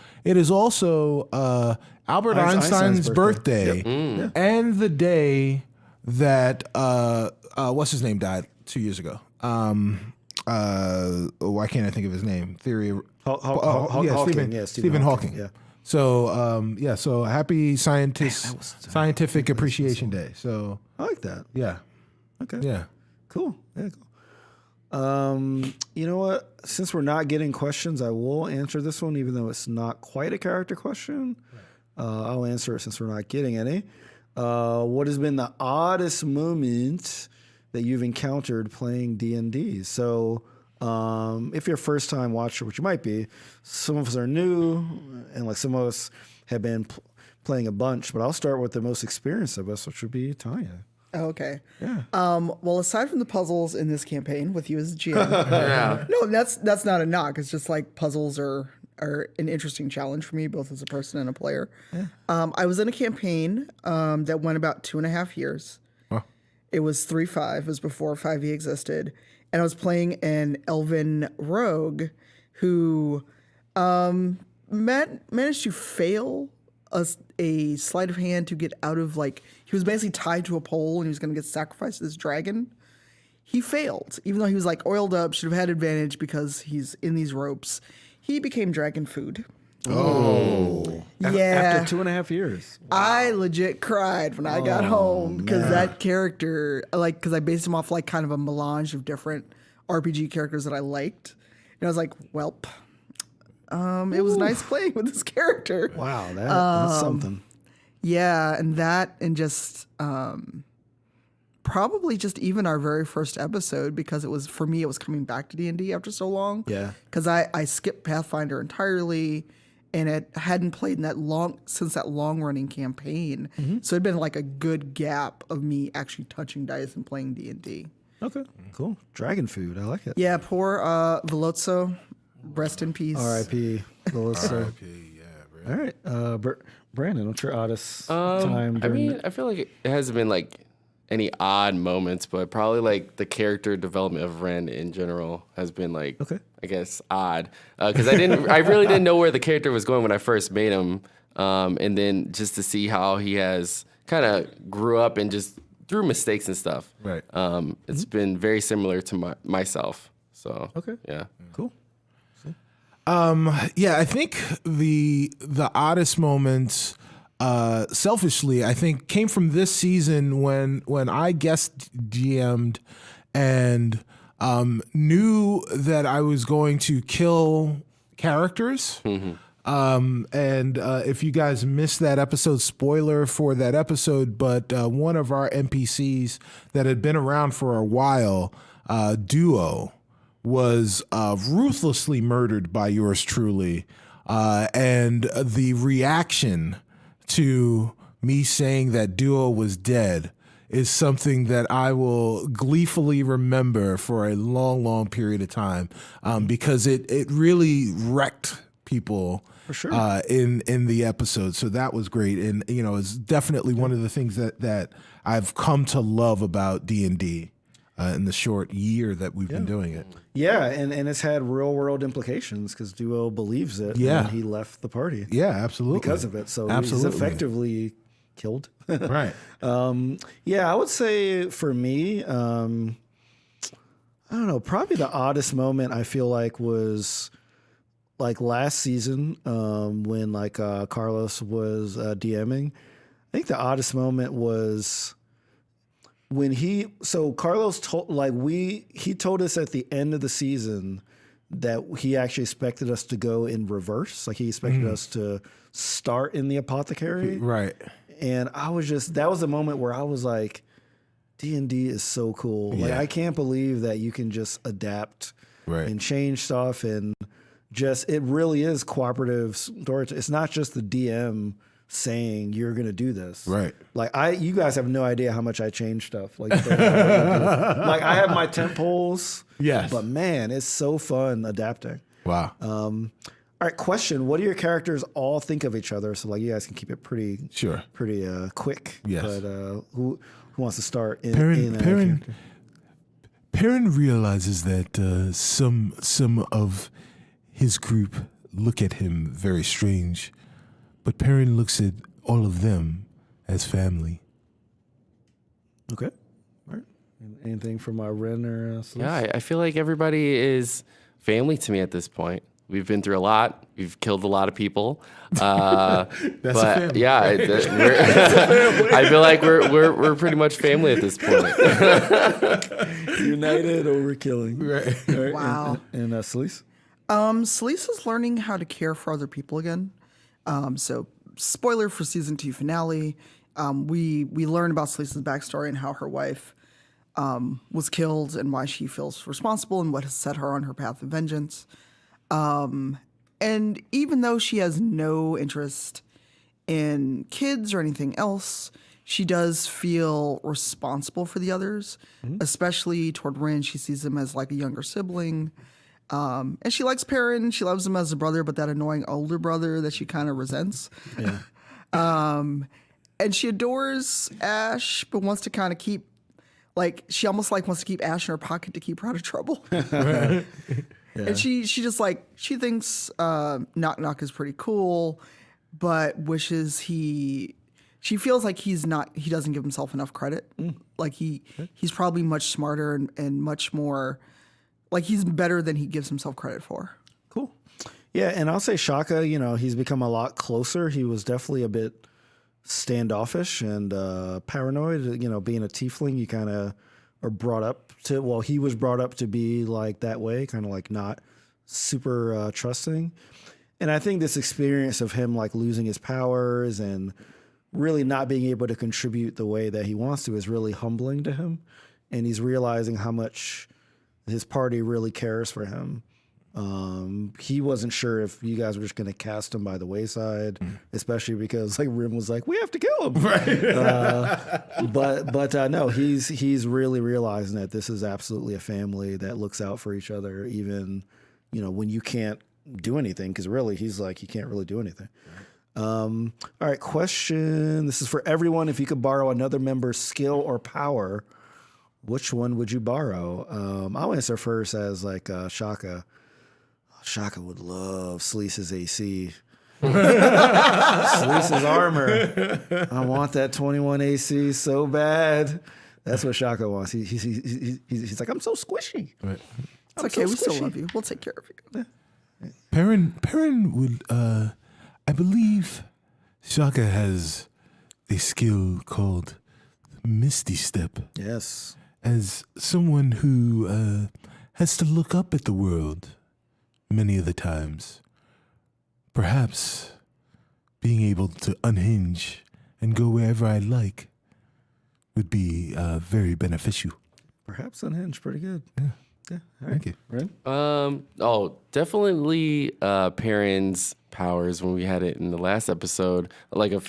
Albert Einstein's birthday and the day that what's his name died 2 years ago. Why can't I think of his name? Stephen Hawking. Yeah. So so happy Scientific Appreciation Day. So I like that. yeah, Okay. yeah. Cool. Yeah, cool. You know what? Since we're not getting questions, I will answer this one, even though it's not quite a character question. I'll answer it since we're not getting any. What has been the oddest moment that you've encountered playing D&D? So, if you're a first-time watcher, which you might be, some of us are new, and like some of us have been playing a bunch. But I'll start with the most experienced of us, which would be Tanya. Oh, okay. Yeah. Well, aside from the puzzles in this campaign with you as GM, Yeah. no, that's not a knock. It's just like puzzles are an interesting challenge for me, both as a person and a player. Yeah. I was in a campaign that went about 2.5 years. Huh. It was 3.5. It was before 5e existed, and I was playing an elven rogue who managed to fail a sleight of hand to get out of, like, he was basically tied to a pole and he was going to get sacrificed to this dragon. He failed, even though he was like oiled up, should have had advantage because he's in these ropes. He became dragon food. Oh. Yeah. After 2.5 years. I legit cried when I got home because that character, like, because I based him off like kind of a melange of different RPG characters that I liked. And I was like, welp. It was nice playing with this character. Wow, that's something. Yeah, and just probably just even our very first episode, because it was, for me, it was coming back to D&D after so long. Yeah. Because I skipped Pathfinder entirely, and it hadn't played in since that long running campaign. So it'd been like a good gap of me actually touching dice and playing D&D. Okay, cool. Dragon food, I like it. Yeah, poor Velozzo, rest in peace. R.I.P. Melissa. R.I.P. Yeah, bro. All right, Brandon, what's your oddest time? I mean, I feel like it hasn't been like any odd moments, but probably like the character development of Ren in general has been like, I guess, odd, because I really didn't know where the character was going when I first made him, and then just to see how he has kind of grew up and just through mistakes and stuff. Right. It's been very similar to myself. So yeah, Cool. Yeah, I think the oddest moments, selfishly, I think came from this season when I guest GM'd and knew that I was going to kill characters. And if you guys missed that episode, spoiler for that episode, but one of our NPCs that had been around for a while, Duo, was ruthlessly murdered by yours truly. And the reaction to me saying that Duo was dead is something that I will gleefully remember for a long, long period of time, because it really wrecked people For sure. in the episode. So that was great. And, it's definitely one of the things that I've come to love about D&D. In the short year that we've been doing it. Yeah, and it's had real world implications because Duo believes it. Yeah. And he left the party. Yeah, absolutely. Because of it. So Absolutely. he's effectively killed. Right. Yeah, I would say for me, I don't know, probably the oddest moment I feel like was like last season when like Carlos was DMing. I think the oddest moment was when Carlos told he told us at the end of the season that he actually expected us to go in reverse. Like he expected us to start in the apothecary. Right. And that was a moment where I was like, D&D is so cool. Like Yeah. I can't believe that you can just adapt Right. and change stuff, and just, it really is cooperative storage. It's not just the DM saying you're going to do this. Right. Like you guys have no idea how much I change stuff. Like I have my temp poles. Yes. But man, it's so fun adapting. Wow. All right, question. What do your characters all think of each other? So like you guys can keep it pretty quick. Yes. But who wants to start Perrin realizes that some of his group look at him very strange, but Perrin looks at all of them as family. Okay. All right. Anything from Ren or Celeste? yeah. I feel like everybody is family to me at this point. We've been through a lot. We've killed a lot of people. That's a family. Yeah, I feel like we're pretty much family at this point. United over killing. Right. All right. Wow. And Celeste? Celeste is learning how to care for other people again. So, spoiler for season 2 finale. We learn about Celise's backstory and how her wife was killed and why she feels responsible and what has set her on her path of vengeance. And even though she has no interest in kids or anything else, she does feel responsible for the others, especially toward Ren. She sees him as like a younger sibling. And she likes Perrin. She loves him as a brother, but that annoying older brother that she kind of resents. Yeah. And she adores Ash, but wants to kind of keep, she almost wants to keep Ash in her pocket to keep her out of trouble. Yeah. And she just she thinks Knock Knock is pretty cool, but wishes she feels like he doesn't give himself enough credit. Like he's probably much smarter and much more, he's better than he gives himself credit for. Cool. Yeah, and I'll say Shaka, he's become a lot closer. He was definitely a bit standoffish and paranoid. Being a tiefling, you kind of or brought up to. Well, he was brought up to be like that way, kind of like not super trusting. And I think this experience of him like losing his powers and really not being able to contribute the way that he wants to is really humbling to him. And he's realizing how much his party really cares for him. He wasn't sure if you guys were just going to cast him by the wayside, especially because like Rim was like, we have to kill him. Right. But no, he's really realizing that this is absolutely a family that looks out for each other, even, when you can't do anything, because really he's like, he can't really do anything. All right, question. This is for everyone. If you could borrow another member's skill or power, which one would you borrow? I'll answer first as like Shaka. Shaka would love Sleece's AC. Sleece's armor. I want that 21 AC so bad. That's what Shaka wants. He's like, I'm so squishy. Right. It's okay. We still love you. We'll take care of you. Perrin would, I believe Shaka has a skill called Misty Step. Yes. As someone who has to look up at the world many of the times, perhaps being able to unhinge and go wherever I like would be very beneficial. Perhaps unhinged, pretty good. Yeah. Yeah. All right. Thank you. Right? Definitely Perrin's powers when we had it in the last episode, like last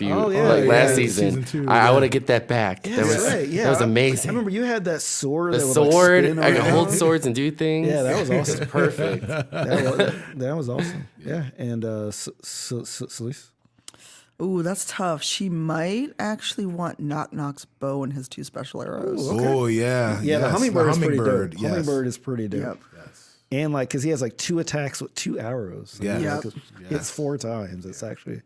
season. Season 2, I want to get that back. Yeah, that was right. Yeah, that was I amazing. remember you had that sword. The that would, sword, like, spin I could around. hold swords and do things. Yeah, that was awesome. It's perfect. That was awesome. Yeah, and Celise. Ooh, that's tough. She might actually want Knock Knock's bow and his 2 special arrows. Okay. Oh, yeah. Yeah, the yes, hummingbird is pretty dope. yes. Hummingbird is pretty dope. Yep. And like, because he has like 2 attacks with 2 arrows. Yes. Yep. Hits 4 times. It's actually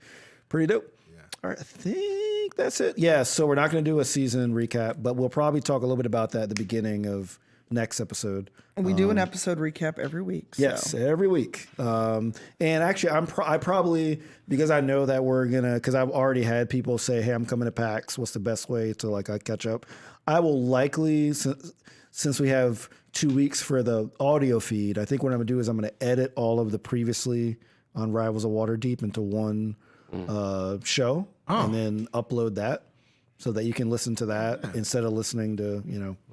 pretty dope. All right, I think that's it. Yeah, so we're not going to do a season recap, but we'll probably talk a little bit about that at the beginning of next episode. We do an episode recap every week. So. Yes, every week. And actually, I probably, because I know that we're gonna, because I've already had people say, "Hey, I'm coming to PAX. What's the best way to like catch up?" I will likely, since we have 2 weeks for the audio feed, I think what I'm gonna do is I'm gonna edit all of the previously on Rivals of Waterdeep into one show, and then upload that so that you can listen to that instead of listening to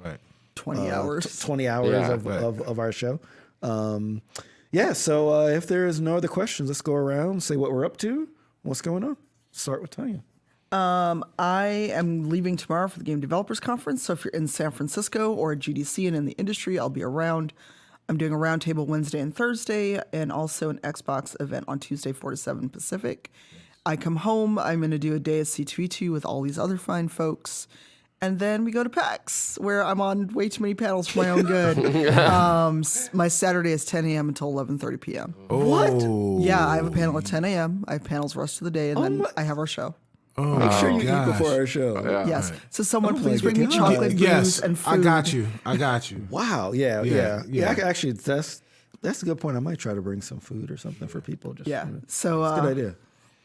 Right. 20 hours. 20 hours Yeah, of our show. So if there's no other questions, let's go around, say what we're up to, what's going on. Start with Tanya. I am leaving tomorrow for the Game Developers Conference. So if you're in San Francisco or at GDC and in the industry, I'll be around. I'm doing a roundtable Wednesday and Thursday, and also an Xbox event on Tuesday, 4 to 7 Pacific. I come home. I'm going to do a day at C2E2 with all these other fine folks. And then we go to PAX, where I'm on way too many panels for my own good. My Saturday is 10 a.m. until 11:30 p.m. Oh. Yeah, I have a panel at 10 a.m. I have panels the rest of the day, and then I have our show. Oh, Make sure you gosh. eat before our show. Yes. So someone Oh please my bring me God. chocolate, booze, Yes, and food. I got you. Wow. Yeah. Yeah. Actually, that's a good point. I might try to bring some food or something for people. Just Yeah. So it's a good idea.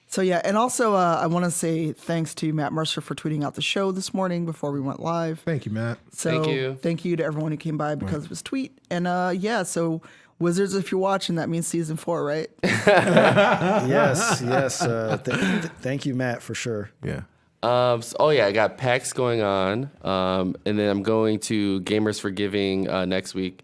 So yeah, and also I want to say thanks to Matt Mercer for tweeting out the show this morning before we went live. Thank you, Matt. So Thank you. to everyone who came by because of his tweet. And so Wizards, if you're watching, that means season 4, right? Yes. Thank you, Matt, for sure. Yeah. I got PAX going on, and then I'm going to Gamers for Giving next week.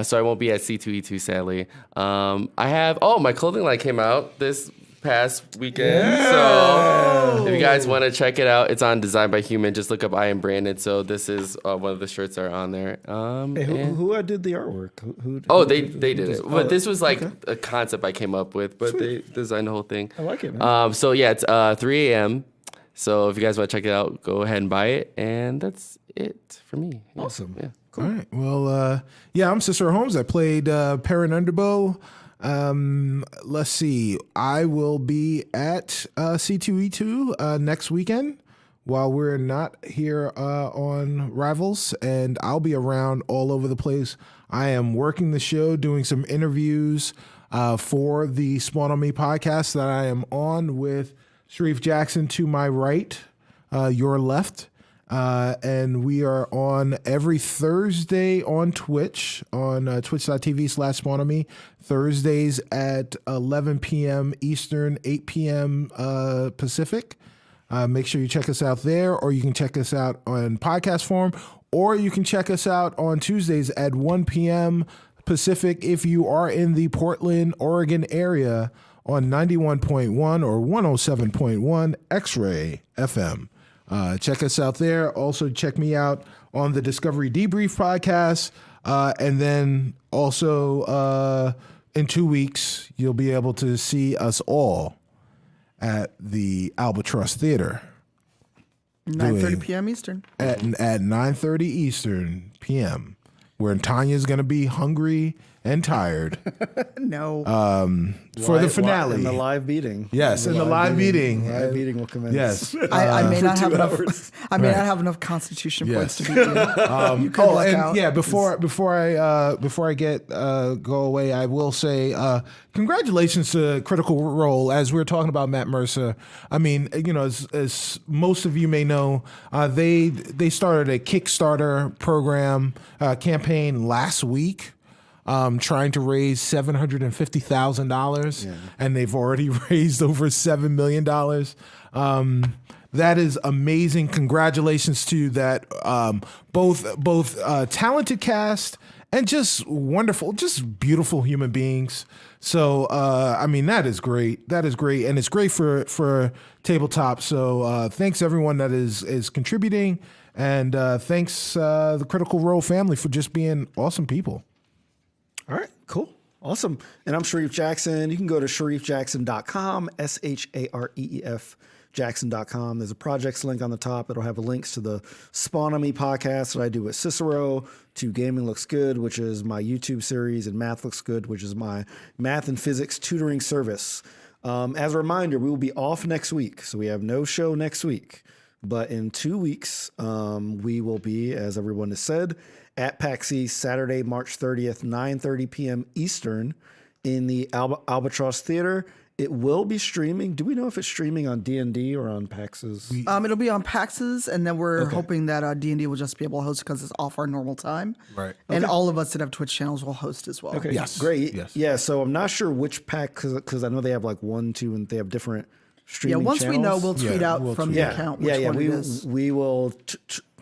So I won't be at C2E2, sadly. I have my clothing line came out this past weekend. So if you guys want to check it out, it's on Design by Human. Just look up I Am Branded. So this is one of the shirts that are on there. Hey, who did the artwork? They did it. But this was like a concept I came up with, but they designed the whole thing. I like it, man. It's 3 a.m. So if you guys want to check it out, go ahead and buy it. And that's it for me. Yeah. Awesome. Yeah. Cool. All right. Well, I'm Cicero Holmes. I played Perrin Underbow. Let's see. I will be at C2E2 next weekend while we're not here on Rivals, and I'll be around all over the place. I am working the show, doing some interviews for the Spawn on Me podcast that I am on with Shareef Jackson to my right, your left. And we are on every Thursday on Twitch, on twitch.tv/Spawnomy. Thursdays at 11 p.m. Eastern, 8 p.m. Pacific. Make sure you check us out there, or you can check us out on podcast form, or you can check us out on Tuesdays at 1 p.m. Pacific if you are in the Portland, Oregon area on 91.1 or 107.1 X-Ray FM. Check us out there. Also, check me out on the Discovery Debrief podcast. And then also in 2 weeks, you'll be able to see us all at the Albatross Theater. 9:30 p.m. Eastern. At 9:30 Eastern p.m., where Tanya's going to be hungry and tired. No. For the finale. And the live beating. Yes, and the live meeting. Live beating will commence. Yes. I may not have 2 enough. hours. I may not have enough Constitution points to beat you. You could Oh, luck and out. yeah, before I get go away, I will say congratulations to Critical Role. As we were talking about Matt Mercer, I mean, you know, as most of you may know, they started a Kickstarter program campaign last week. Trying to raise $750,000, and they've already raised over $7 million. That is amazing. Congratulations to that both talented cast and just wonderful, just beautiful human beings. So I mean, that is great. That is great, and it's great for tabletop. So thanks everyone that is contributing, and thanks the Critical Role family for just being awesome people. All right, cool. Awesome. And I'm Shareef Jackson. You can go to shareefjackson.com, SHAREEF Jackson.com. There's a projects link on the top. It'll have links to the Spawnomy podcast that I do with Cicero, to Gaming Looks Good, which is my YouTube series, and Math Looks Good, which is my math and physics tutoring service. As a reminder, we will be off next week, so we have no show next week. But in 2 weeks, we will be, as everyone has said, at PAX East, Saturday, March 30th, 9:30 p.m. Eastern in the Albatross Theater. It will be streaming. Do we know if it's streaming on D&D or on PAX's? It'll be on PAX's, and then we're hoping that D&D will just be able to host because it's off our normal time. Right. And all of us that have Twitch channels will host as well. Okay, Yes. great. Yes. Yeah, so I'm not sure which PAX, because I know they have like 1, 2, and they have different streaming Yeah, once we know, channels. we'll tweet out from the account which one it is. We will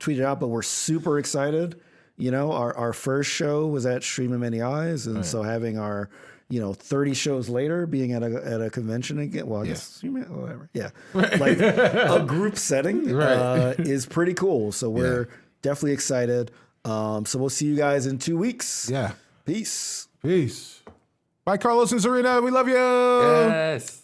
tweet it out, but we're super excited. You know, our first show was at Stream of Many Eyes, and so having our 30 shows later being at a convention again. Well, I guess whatever. Yeah, like a group setting is pretty cool. So we're definitely excited. So we'll see you guys in 2 weeks. Yeah. Peace. Peace. Bye, Carlos and Surena. We love you. Yes.